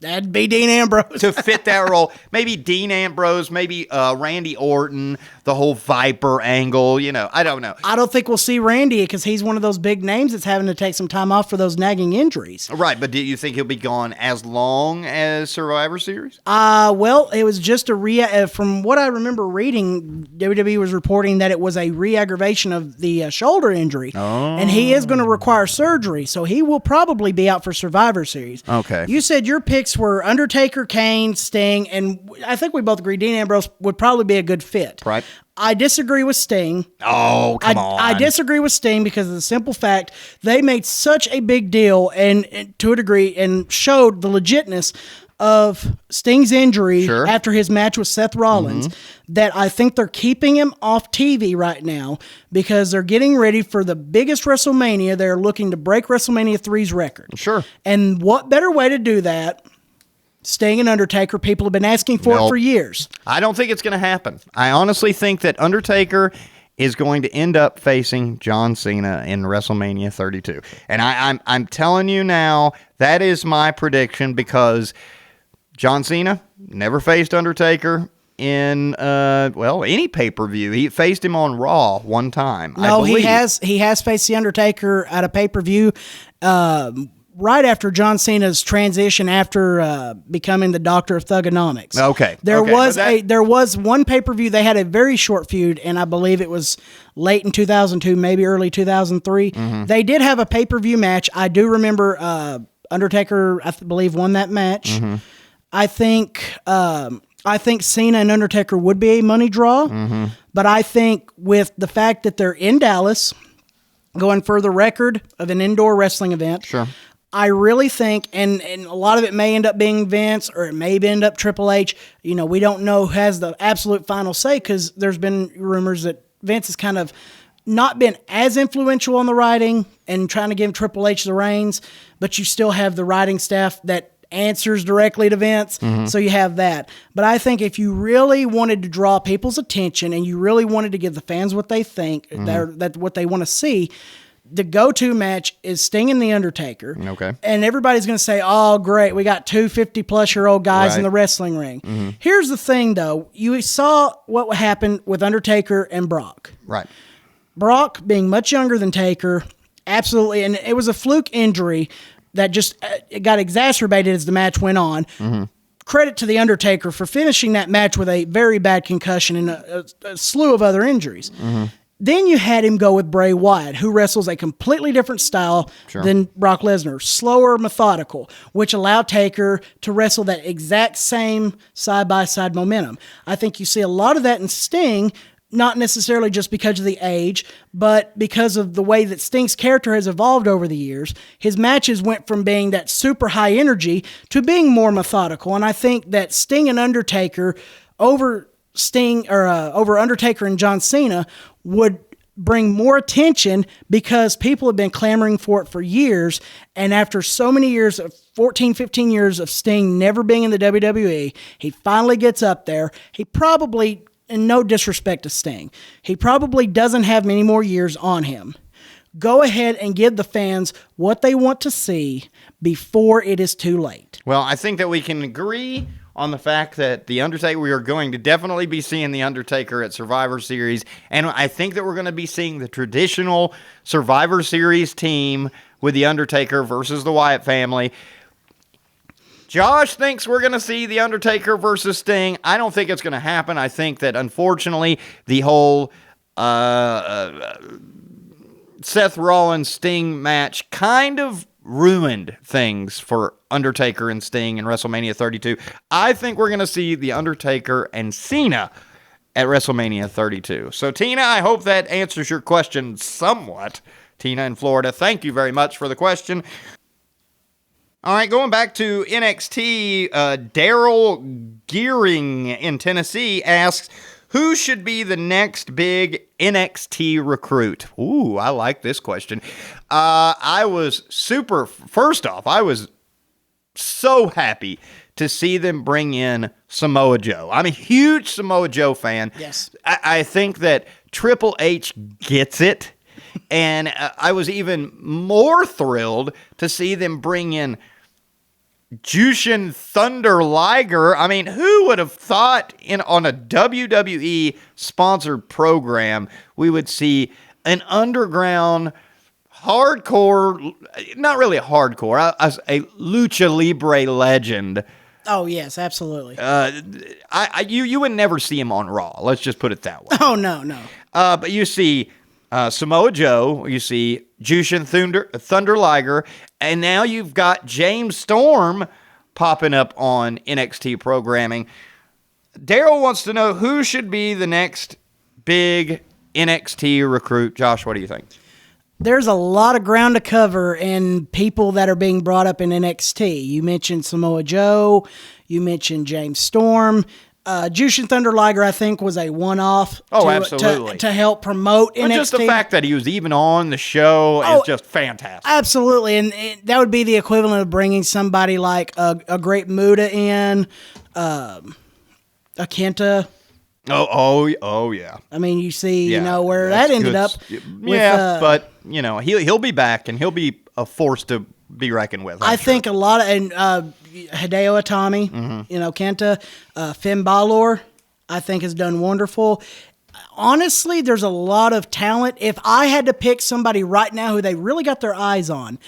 That'd be Dean Ambrose. To fit that role. Maybe Dean Ambrose, maybe Randy Orton, the whole Viper angle, I don't know. I don't think we'll see Randy because he's one of those big names that's having to take some time off for those nagging injuries. Right, but do you think he'll be gone as long as Survivor Series? Well, it was just from what I remember reading, WWE was reporting that it was a re-aggravation of the shoulder injury. Oh. And he is going to require surgery, so he will probably be out for Survivor Series. Okay. You said your picks were Undertaker, Kane, Sting, and I think we both agree Dean Ambrose would probably be a good fit. Right. I disagree with Sting. Oh, come on. I disagree with Sting because of the simple fact they made such a big deal and to a degree and showed the legitness of Sting's injury after his match with Seth Rollins that I think they're keeping him off TV right now because they're getting ready for the biggest WrestleMania. They're looking to break WrestleMania 3's record. Sure. And what better way to do that? Sting and Undertaker, people have been asking for it for years. I don't think it's going to happen. I honestly think that Undertaker is going to end up facing John Cena in WrestleMania 32. And I'm telling you now, that is my prediction because John Cena never faced Undertaker in any pay-per-view. He faced him on Raw one time. No, he has faced the Undertaker at a pay-per-view right after John Cena's transition after becoming the Doctor of Thugonomics. Okay. There was one pay-per-view. They had a very short feud, and I believe it was late in 2002, maybe early 2003. They did have a pay-per-view match. I do remember Undertaker, I believe, won that match. I think Cena and Undertaker would be a money draw, but I think with the fact that they're in Dallas, going for the record of an indoor wrestling event, I really think, and a lot of it may end up being Vince or it may end up Triple H. We don't know who has the absolute final say because there's been rumors that Vince has kind of not been as influential on the writing and trying to give Triple H the reins, but you still have the writing staff that answers directly to Vince, so you have that. But I think if you really wanted to draw people's attention and you really wanted to give the fans what they think, that what they want to see, the go-to match is Sting and The Undertaker. Okay. And everybody's going to say, oh, great, we got two 50-plus-year-old guys in Right. the wrestling ring. Here's the thing, though. You saw what happened with Undertaker and Brock. Right. Brock, being much younger than Taker, absolutely, and it was a fluke injury that just it got exacerbated as the match went on. Credit to The Undertaker for finishing that match with a very bad concussion and a slew of other injuries. Then you had him go with Bray Wyatt, who wrestles a completely different style than Brock Lesnar. Slower, methodical, which allowed Taker to wrestle that exact same side-by-side momentum. I think you see a lot of that in Sting, not necessarily just because of the age, but because of the way that Sting's character has evolved over the years. His matches went from being that super high energy to being more methodical. And I think that Sting and Undertaker over Undertaker and John Cena would bring more attention because people have been clamoring for it for years. And after so many years of 14, 15 years of Sting never being in the WWE, he finally gets up there. He probably, and no disrespect to Sting, he probably doesn't have many more years on him. Go ahead and give the fans what they want to see before it is too late. Well, I think that we can agree on the fact that The Undertaker, we are going to definitely be seeing The Undertaker at Survivor Series, and I think that we're going to be seeing the traditional Survivor Series team with The Undertaker versus the Wyatt family. Josh thinks we're going to see The Undertaker versus Sting. I don't think it's going to happen. I think that, unfortunately, the whole Seth Rollins-Sting match kind of ruined things for Undertaker and Sting in WrestleMania 32. I think we're going to see The Undertaker and Cena at WrestleMania 32. So, Tina, I hope that answers your question somewhat. Tina in Florida, thank you very much for the question. All right, going back to NXT, Daryl Gearing in Tennessee asks, who should be the next big NXT recruit? Ooh, I like this question. I was so happy to see them bring in Samoa Joe. I'm a huge Samoa Joe fan. Yes. I think that Triple H gets it. And I was even more thrilled to see them bring in Jushin Thunder Liger. I mean, who would have thought on a WWE sponsored program we would see an underground hardcore, not really a hardcore, a lucha libre legend. Oh, yes, absolutely. You would never see him on Raw. Let's just put it that way. Oh, no. But you see Samoa Joe, you see Jushin Thunder Liger, and now you've got James Storm popping up on NXT programming. Daryl wants to know who should be the next big NXT recruit. Josh, what do you think? There's a lot of ground to cover and people that are being brought up in NXT. You mentioned Samoa Joe. You mentioned James Storm. Jushin Thunder Liger, I think, was a one-off absolutely. To help promote NXT. Just the fact that he was even on the show is just fantastic. Absolutely, and that would be the equivalent of bringing somebody like a Great Muta in, a Kenta. Oh yeah. I mean, you see, Yeah, where that's that ended good. up. But he'll be back, and he'll be a force to be reckoned with. I think a lot of Hideo Itami, Kenta, Finn Balor, I think has done wonderful. Honestly, there's a lot of talent. If I had to pick somebody right now who they really got their eyes on,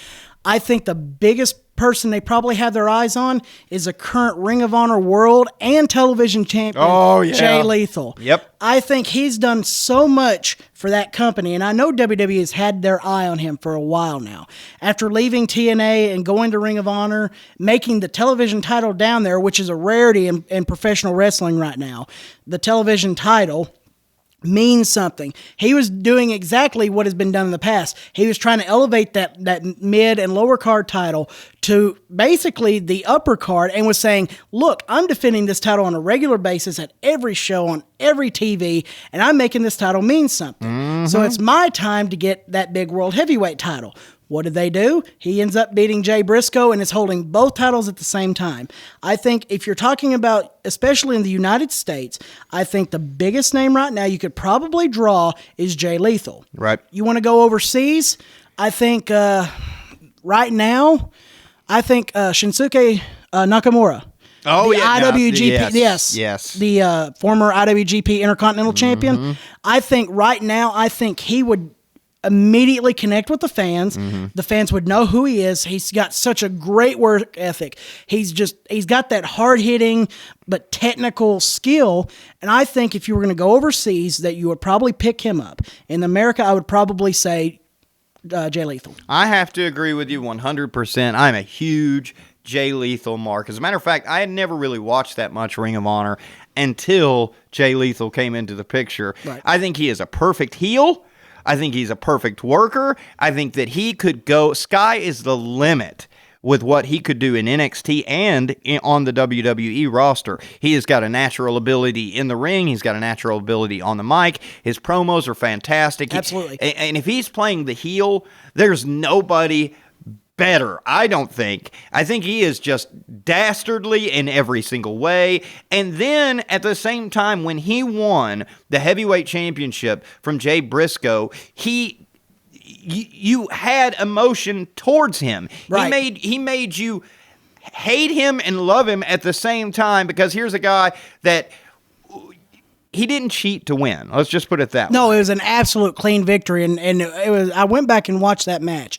I think the biggest person they probably have their eyes on is a current Ring of Honor World and Television Champion, Jay Lethal. Yep. I think he's done so much for that company, and I know WWE has had their eye on him for a while now. After leaving TNA and going to Ring of Honor, making the television title down there, which is a rarity in professional wrestling right now, the television title means something. He was doing exactly what has been done in the past. He was trying to elevate that mid and lower card title to basically the upper card and was saying, look, I'm defending this title on a regular basis at every show on every TV, and I'm making this title mean something. Mm-hmm. So it's my time to get that big world heavyweight title. What did they do? He ends up beating Jay Briscoe and is holding both titles at the same time. I think if you're talking about, especially in the United States, I think the biggest name right now you could probably draw is Jay Lethal. Right. You want to go overseas? I think right now, I think Shinsuke Nakamura. Oh, the yeah. IWGP, Yes. the former IWGP Intercontinental Champion. I think right now, he would immediately connect with the fans. The fans would know who he is. He's got such a great work ethic. He's got that hard hitting but technical skill. And I think if you were going to go overseas, that you would probably pick him up. In America, I would probably say Jay Lethal. I have to agree with you 100%. I'm a huge Jay Lethal mark. As a matter of fact, I had never really watched that much Ring of Honor until Jay Lethal came into the picture. Right. I think he is a perfect heel. I think he's a perfect worker. I think that he could go, sky is the limit with what he could do in NXT and on the WWE roster. He has got a natural ability in the ring. He's got a natural ability on the mic. His promos are fantastic. Absolutely. And if he's playing the heel, there's nobody better, I don't think. I think he is just dastardly in every single way. And then at the same time, when he won the heavyweight championship from Jay Briscoe, you had emotion towards him. Right. He made you hate him and love him at the same time, because here's a guy that he didn't cheat to win. Let's just put it that way. No, it was an absolute clean victory, and it was. I went back and watched that match.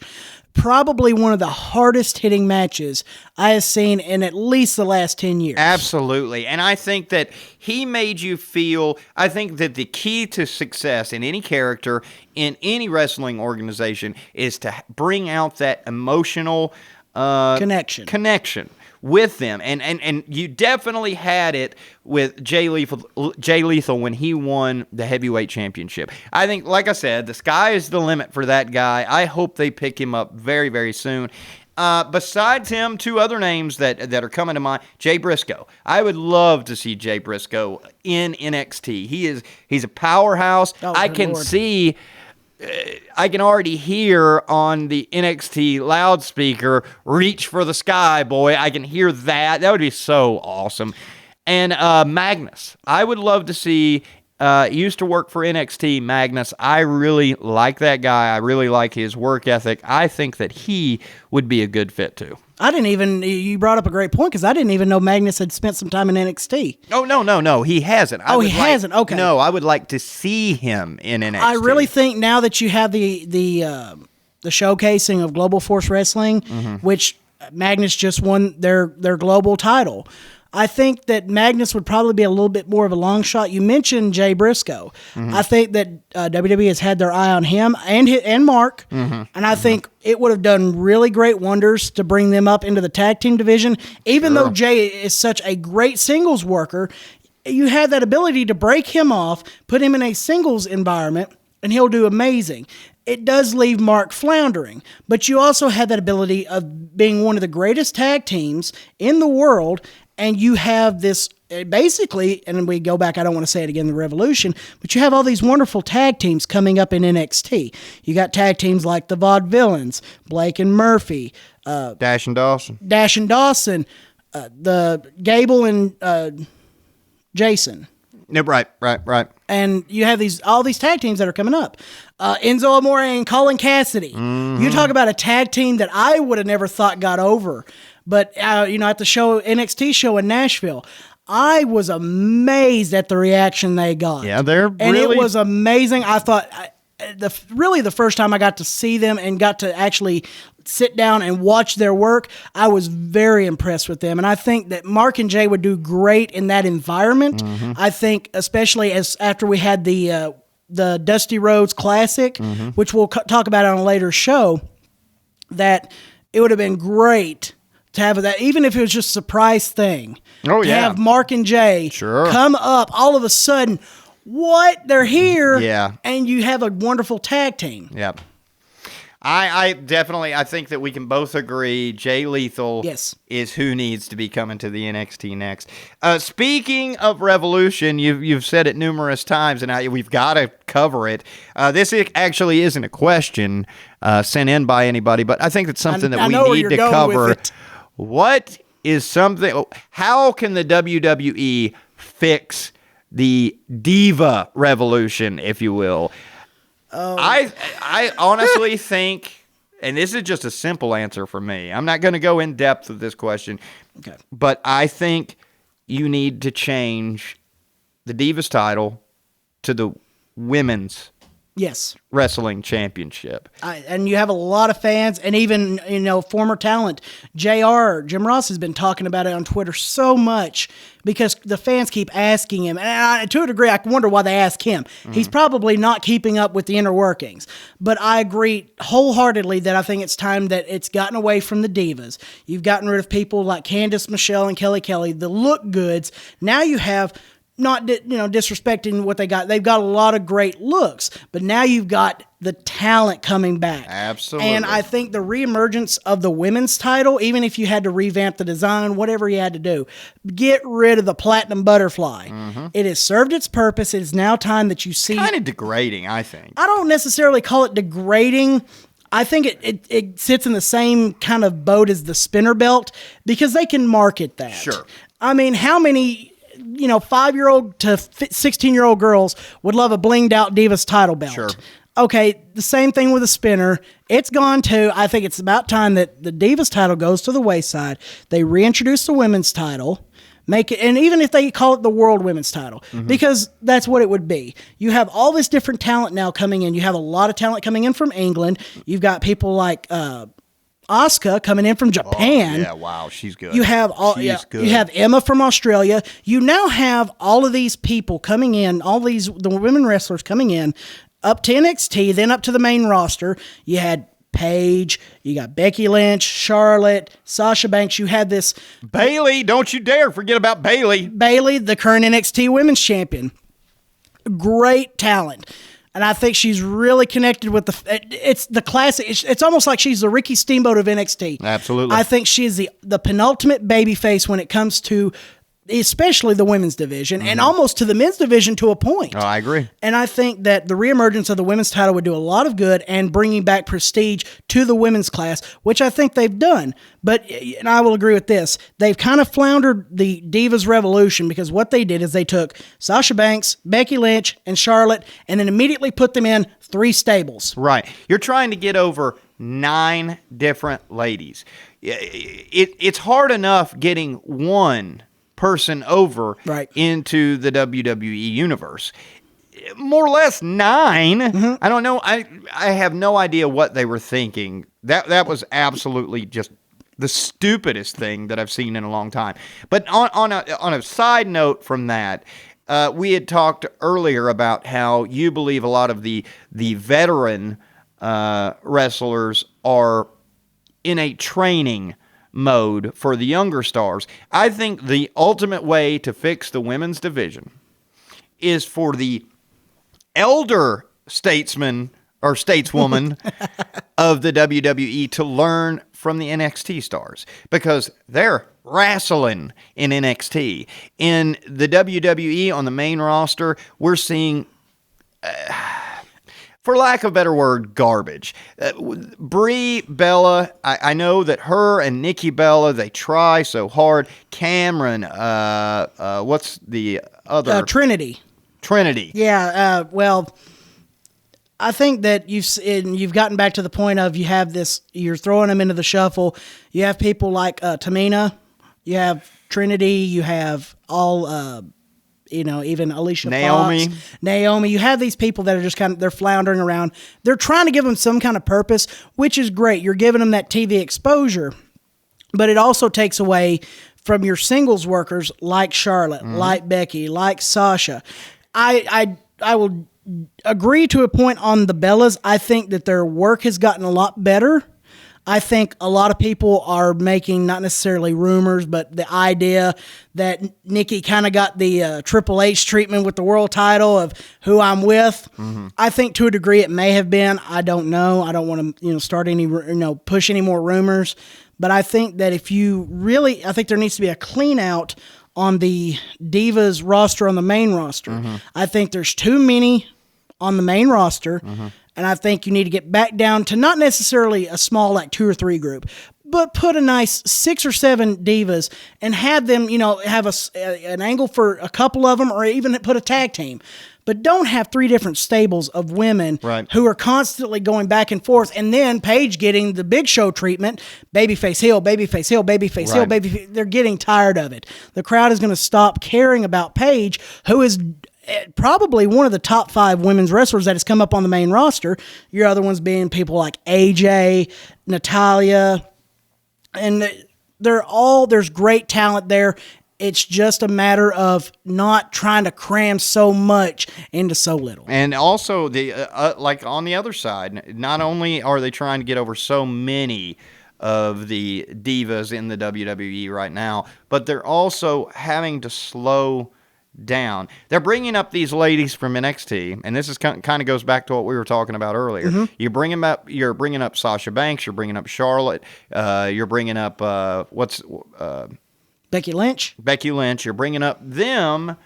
Probably one of the hardest hitting matches I have seen in at least the last 10 years. Absolutely. And I think that he made you feel, I think that the key to success in any character, in any wrestling organization, is to bring out that emotional connection with them. And you definitely had it with Jay Lethal when he won the heavyweight championship. I think, like I said, the sky is the limit for that guy. I hope they pick him up very, very soon. Besides him, two other names that are coming to mind. Jay Briscoe. I would love to see Jay Briscoe in NXT. He's a powerhouse. Oh, I can Lord. see... I can already hear on the NXT loudspeaker, "Reach for the sky, boy." I can hear that. That would be so awesome. And Magnus. I would love to see, used to work for NXT, Magnus. I really like that guy. I really like his work ethic. I think that he would be a good fit too. You brought up a great point, because I didn't even know Magnus had spent some time in NXT. Oh, no, he hasn't. He hasn't? Okay. No, I would like to see him in NXT. I really think now that you have the showcasing of Global Force Wrestling, which Magnus just won their global title, I think that Magnus would probably be a little bit more of a long shot. You mentioned Jay Briscoe. I think that WWE has had their eye on him and Mark, and I think it would have done really great wonders to bring them up into the tag team division. Even though Jay is such a great singles worker, you have that ability to break him off, put him in a singles environment, and he'll do amazing. It does leave Mark floundering, but you also have that ability of being one of the greatest tag teams in the world. And you have this, basically, and we go back, I don't want to say it again, the Revolution, but you have all these wonderful tag teams coming up in NXT. You got tag teams like the Vaudevillains, Blake and Murphy. Dash and Dawson. The Gable and Jason. Yeah, right. And you have all these tag teams that are coming up. Enzo Amore and Colin Cassidy. You talk about a tag team that I would have never thought got over. But, at the NXT show in Nashville, I was amazed at the reaction they got. Yeah, they're and really... it was amazing. I thought, the first time I got to see them and got to actually sit down and watch their work, I was very impressed with them. And I think that Mark and Jay would do great in that environment. I think, especially after we had the Dusty Rhodes Classic, which we'll talk about on a later show, that it would have been great to have that, even if it was just a surprise thing. Oh, to yeah. have Mark and Jay come up all of a sudden. What? They're here. Yeah. And you have a wonderful tag team. Yep. I definitely, I think that we can both agree Jay Lethal is who needs to be coming to the NXT next. Speaking of Revolution, you've said it numerous times, and we've got to cover it. This actually isn't a question sent in by anybody, but I think it's something that we need to cover. What is something? How can the WWE fix the diva revolution, if you will? I honestly think and this is just a simple answer for me. I'm not going to go in depth with this question. Okay. But I think you need to change the Divas title to the Women's Yes. Wrestling Championship. And you have a lot of fans, and even, former talent. Jim Ross has been talking about it on Twitter so much because the fans keep asking him. And to a degree, I wonder why they ask him. Mm-hmm. He's probably not keeping up with the inner workings. But I agree wholeheartedly that I think it's time that it's gotten away from the divas. You've gotten rid of people like Candice Michelle and Kelly Kelly, the look goods. Now you have... Not disrespecting what they got. They've got a lot of great looks, but now you've got the talent coming back. Absolutely. And I think the reemergence of the women's title, even if you had to revamp the design, whatever you had to do, get rid of the platinum butterfly. Mm-hmm. It has served its purpose. It is now time that you see. Kind of degrading, I think. I don't necessarily call it degrading. I think it sits in the same kind of boat as the spinner belt because they can market that. Sure. I mean, how many 5-year-old to 16-year-old girls would love a blinged out Divas title belt? Sure. Okay, the same thing with a spinner. It's gone too. I think it's about time that the Divas title goes to the wayside. They reintroduce the women's title. Make it, and even if they call it the World Women's title, because that's what it would be. You have all this different talent now coming in. You have a lot of talent coming in from England. You've got people like Asuka coming in from Japan. Oh, yeah, wow, she's good. You have good. You have Emma from Australia. You now have all of these people coming in, the women wrestlers coming in, up to NXT, then up to the main roster. You had Paige, you got Becky Lynch, Charlotte, Sasha Banks. You had this Bayley. Don't you dare forget about Bayley. Bayley, the current NXT Women's Champion. Great talent. And I think she's really connected with it's the classic. It's almost like she's the Ricky Steamboat of NXT. Absolutely. I think she is the penultimate babyface when it comes to especially the women's division and almost to the men's division to a point. Oh, I agree. And I think that the reemergence of the women's title would do a lot of good and bringing back prestige to the women's class, which I think they've done. But, and I will agree with this, they've kind of floundered the Divas Revolution because what they did is they took Sasha Banks, Becky Lynch, and Charlotte and then immediately put them in 3 stables. Right. You're trying to get over 9 different ladies. It's hard enough getting one person over into the WWE universe. More or less 9. Mm-hmm. I don't know. I have no idea what they were thinking. That was absolutely just the stupidest thing that I've seen in a long time. But on a side note from that, we had talked earlier about how you believe a lot of the veteran wrestlers are in a training mode for the younger stars. I think the ultimate way to fix the women's division is for the elder statesman or stateswoman of the WWE to learn from the NXT stars because they're wrestling in NXT. In the WWE on the main roster, we're seeing for lack of a better word, garbage. Brie Bella, I know that her and Nikki Bella, they try so hard. Cameron, what's the other? Trinity. Yeah, well, I think that you've gotten back to the point of you're throwing them into the shuffle. You have people like Tamina, you have Trinity, you have all... even Alicia Fox, Naomi. You have these people that are just they're floundering around. They're trying to give them some kind of purpose, which is great. You're giving them that TV exposure, but it also takes away from your singles workers like Charlotte, like Becky, like Sasha. I will agree to a point on the Bellas. I think that their work has gotten a lot better. I think a lot of people are making not necessarily rumors, but the idea that Nikki kind of got the Triple H treatment with the world title of who I'm with. Mm-hmm. I think to a degree it may have been. I don't know. I don't want to start any push any more rumors. But I think that I think there needs to be a clean out on the Divas roster on the main roster. Mm-hmm. I think there's too many on the main roster. Mm-hmm. And I think you need to get back down to not necessarily a small 2 or 3 group, but put a nice 6 or 7 divas and have them, have an angle for a couple of them, or even put a tag team. But don't have 3 different stables of women who are constantly going back and forth, and then Paige getting the Big Show treatment, babyface heel, babyface heel, babyface heel, babyface. They're getting tired of it. The crowd is going to stop caring about Paige, who is probably one of the top 5 women's wrestlers that has come up on the main roster. Your other ones being people like AJ, Natalia, and there's great talent there. It's just a matter of not trying to cram so much into so little. And also, like on the other side, not only are they trying to get over so many of the divas in the WWE right now, but they're also having to slow down. They're bringing up these ladies from NXT, and this is kind of goes back to what we were talking about earlier. Mm-hmm. You're bringing up Sasha Banks, you're bringing up Charlotte, you're bringing up Becky Lynch. You're bringing up them,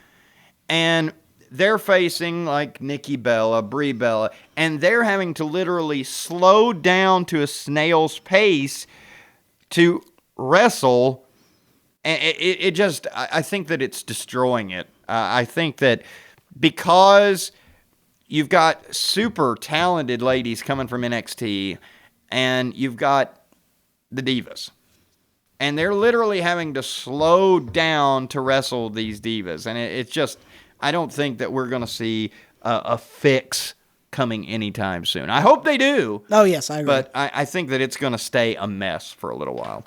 and they're facing like Nikki Bella, Brie Bella, and they're having to literally slow down to a snail's pace to wrestle. And I think that it's destroying it. I think that because you've got super talented ladies coming from NXT, and you've got the divas, and they're literally having to slow down to wrestle these divas. And it's just, I don't think that we're going to see a fix coming anytime soon. I hope they do. Oh, yes, I agree. But I think that it's going to stay a mess for a little while.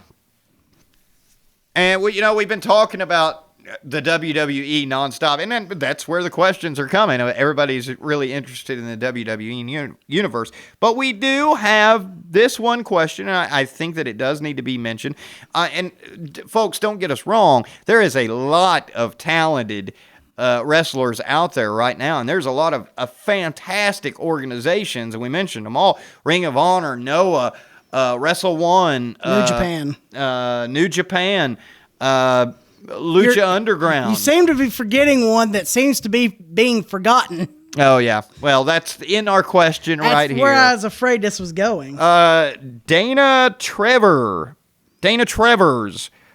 And, we've been talking about the WWE nonstop, and then that's where the questions are coming. Everybody's really interested in the WWE universe. But we do have this one question, and I think that it does need to be mentioned. And folks, don't get us wrong. There is a lot of talented wrestlers out there right now, and there's a lot of fantastic organizations, and we mentioned them all. Ring of Honor, Noah, Wrestle One, New Japan, Lucha Underground. You seem to be forgetting one that seems to be being forgotten. Oh, yeah. Well, that's in our question right here. That's where I was afraid this was going. Dana Trevors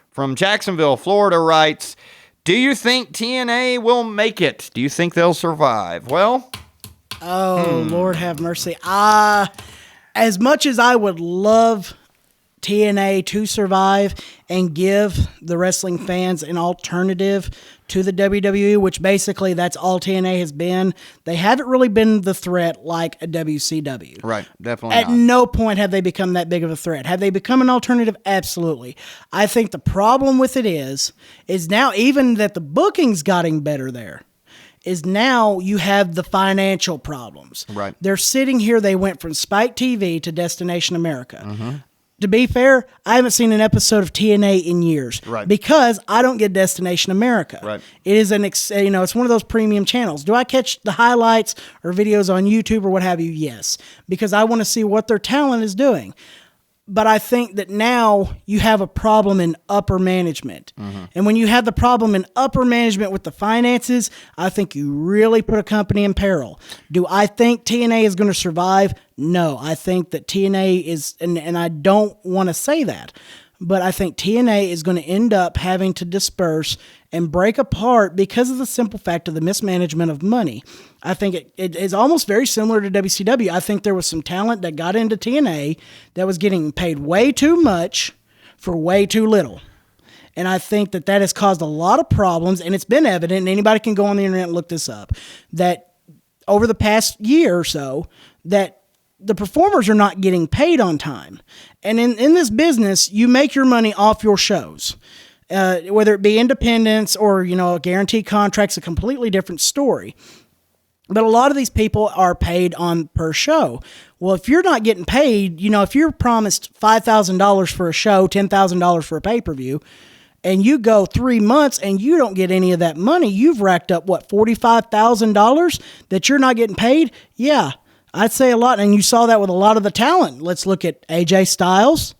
from Jacksonville, Florida writes, do you think TNA will make it? Do you think they'll survive? Well... Lord have mercy. As much as I would love TNA to survive and give the wrestling fans an alternative to the WWE, which basically that's all TNA has been, they haven't really been the threat like a WCW. Right, definitely At no point have they become that big of a threat. Have they become an alternative? Absolutely. I think the problem with it is now even that the booking's getting better there, is now you have the financial problems. Right. They're sitting here, they went from Spike TV to Destination America. Mm-hmm. To be fair, I haven't seen an episode of TNA in years. Right. Because I don't get Destination America. Right. It is it's one of those premium channels. Do I catch the highlights or videos on YouTube or what have you? Yes. Because I want to see what their talent is doing. But I think that now you have a problem in upper management. Mm-hmm. And when you have the problem in upper management with the finances, I think you really put a company in peril. Do I think TNA is going to survive? No. I think that TNA is, and I don't want to say that, but I think TNA is going to end up having to disperse and break apart because of the simple fact of the mismanagement of money. I think it is almost very similar to WCW. I think there was some talent that got into TNA that was getting paid way too much for way too little. And I think that has caused a lot of problems, and it's been evident, and anybody can go on the internet and look this up, that over the past year or so, that the performers are not getting paid on time. And in this business, you make your money off your shows. Whether it be independents or, a guaranteed contract's a completely different story. But a lot of these people are paid on per show. Well, if you're not getting paid, if you're promised $5,000 for a show, $10,000 for a pay-per-view, and you go 3 months and you don't get any of that money, you've racked up, $45,000 that you're not getting paid? Yeah, I'd say a lot. And you saw that with a lot of the talent. Let's look at AJ Styles.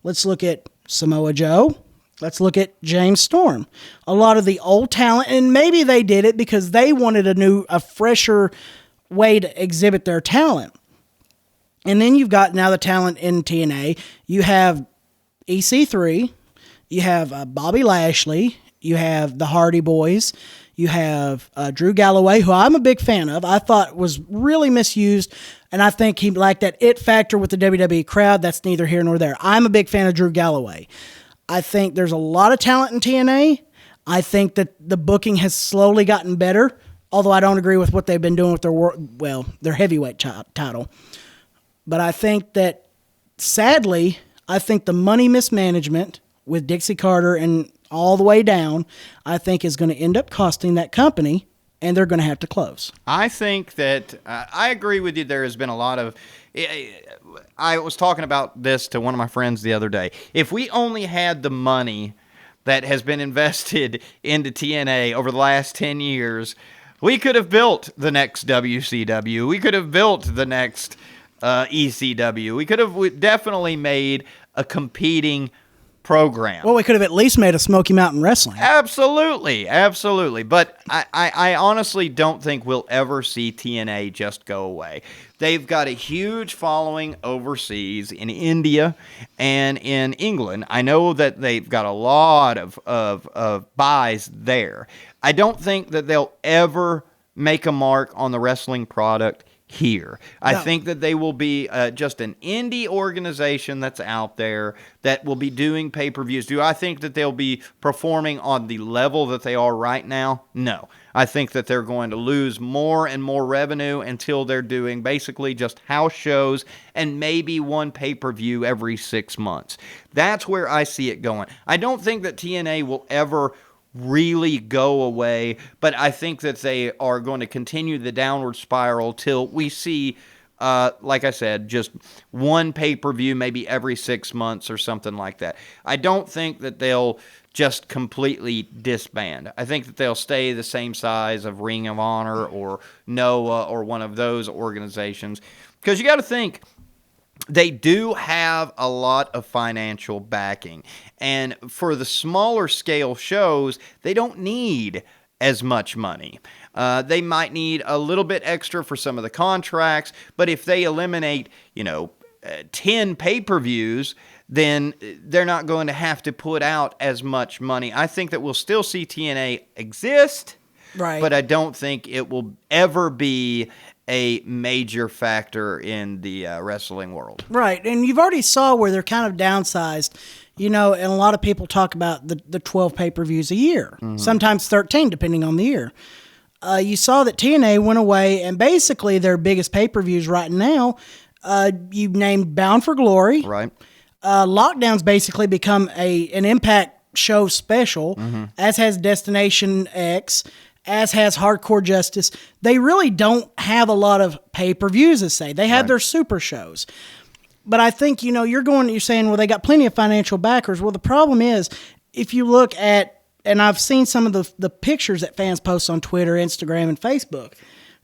Let's look at Samoa Joe. Let's look at James Storm. A lot of the old talent, and maybe they did it because they wanted a fresher way to exhibit their talent. And then you've got now the talent in TNA. You have EC3, you have Bobby Lashley, you have the Hardy Boys, you have Drew Galloway, who I'm a big fan of. I thought was really misused, and I think he liked that it factor with the WWE crowd. That's neither here nor there. I'm a big fan of Drew Galloway. I think there's a lot of talent in TNA. I think that the booking has slowly gotten better, although I don't agree with what they've been doing with their heavyweight title. But I think that, sadly, I think the money mismanagement with Dixie Carter and all the way down, I think is going to end up costing that company, and they're going to have to close. I think that I agree with you. There has been a lot of. I was talking about this to one of my friends the other day. If we only had the money that has been invested into TNA over the last 10 years, we could have built the next WCW. We could have built the next ECW. We could have definitely made a competing program. Well, we could have at least made a Smoky Mountain Wrestling. Absolutely, absolutely. But I honestly don't think we'll ever see TNA just go away. They've got a huge following overseas in India and in England. I know that they've got a lot of buys there. I don't think that they'll ever make a mark on the wrestling product here. I think that they will be just an indie organization that's out there that will be doing pay-per-views. Do I think that they'll be performing on the level that they are right now? No. I think that they're going to lose more and more revenue until they're doing basically just house shows and maybe one pay-per-view every 6 months. That's where I see it going. I don't think that TNA will ever really go away, but I think that they are going to continue the downward spiral till we see, like I said, just one pay-per-view maybe every 6 months or something like that. I don't think that they'll just completely disband. I think that they'll stay the same size of Ring of Honor or Noah or one of those organizations, because you got to think, they do have a lot of financial backing. And for the smaller scale shows, they don't need as much money. They might need a little bit extra for some of the contracts, but if they eliminate, 10 pay-per-views, then they're not going to have to put out as much money. I think that we'll still see TNA exist, right? But I don't think it will ever be a major factor in the wrestling world. Right, and you've already saw where they're kind of downsized, and a lot of people talk about the 12 pay-per-views a year, sometimes 13, depending on the year. You saw that TNA went away, and basically their biggest pay-per-views right now, you named Bound for Glory. Right. Lockdown's basically become an Impact show special, as has Destination X, as has Hardcore Justice. They really don't have a lot of pay-per-views, as say. They have their super shows. But I think, you're saying, well, they got plenty of financial backers. Well, the problem is, if you look at, and I've seen some of the pictures that fans post on Twitter, Instagram, and Facebook,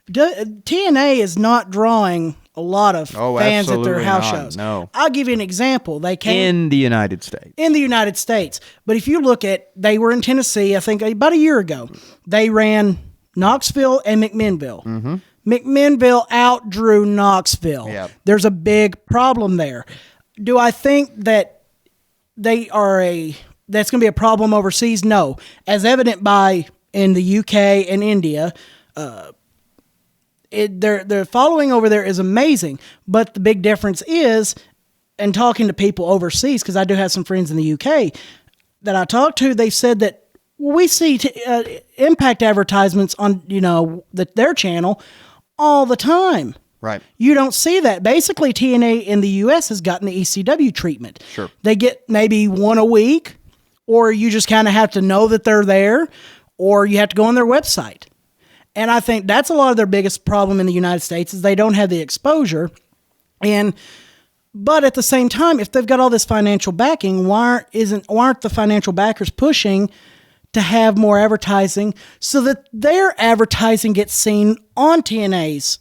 TNA is not drawing a lot of fans at their house shows. No. I'll give you an example. They came in the United States. In the United States. But if you look at, they were in Tennessee, I think about a year ago. They ran Knoxville and McMinnville. Mm-hmm. McMinnville outdrew Knoxville. Yep. There's a big problem there. Do I think that that's going to be a problem overseas? No. As evident by in the UK and India, their following over there is amazing, but the big difference is, and talking to people overseas, because I do have some friends in the UK that I talked to, they said that we see Impact advertisements on their channel all the time. Right. You don't see that. Basically, TNA in the US has gotten the ECW treatment. Sure. They get maybe one a week, or you just kind of have to know that they're there, or you have to go on their website. And I think that's a lot of their biggest problem in the United States is they don't have the exposure. But at the same time, if they've got all this financial backing, why aren't the financial backers pushing to have more advertising so that their advertising gets seen on TNA's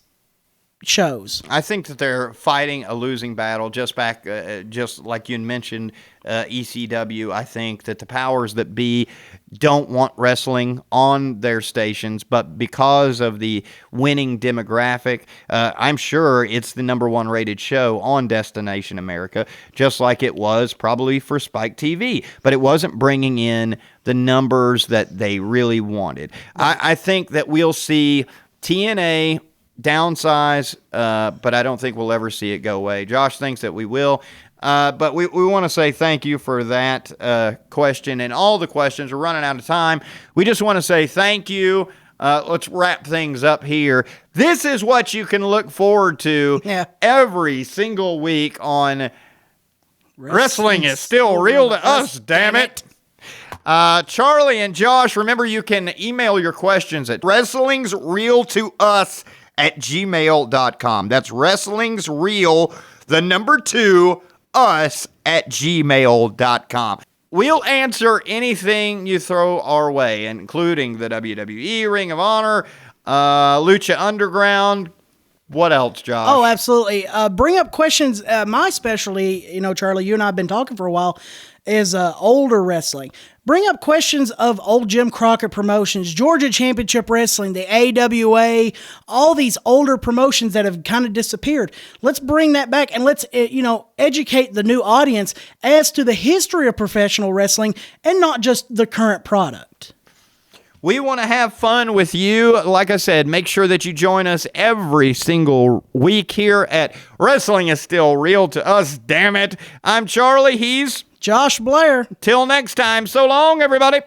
shows. I think that they're fighting a losing battle. Just like you mentioned, ECW. I think that the powers that be don't want wrestling on their stations, but because of the winning demographic, I'm sure it's the number one rated show on Destination America, just like it was probably for Spike TV. But it wasn't bringing in the numbers that they really wanted. I think that we'll see TNA downsize, but I don't think we'll ever see it go away. Josh thinks that we will. But we want to say thank you for that question and all the questions. We're running out of time. We just want to say thank you. Let's wrap things up here. This is what you can look forward to every single week on Wrestling is Still Real to Us, damn it. Charlie and Josh, remember you can email your questions at wrestlingsreal2us@gmail.com. That's wrestlingsreal, the number 2, us@gmail.com. We'll answer anything you throw our way, including the WWE, Ring of Honor, Lucha Underground. What else, Josh? Oh, absolutely. Bring up questions. My specialty, Charlie, you and I have been talking for a while, is older wrestling. Bring up questions of old Jim Crockett promotions, Georgia Championship Wrestling, the AWA, all these older promotions that have kind of disappeared. Let's bring that back and let's, educate the new audience as to the history of professional wrestling and not just the current product. We want to have fun with you. Like I said, make sure that you join us every single week here at Wrestling is Still Real to Us, damn it. I'm Charlie. He's Josh Blair. Till next time. So long, everybody.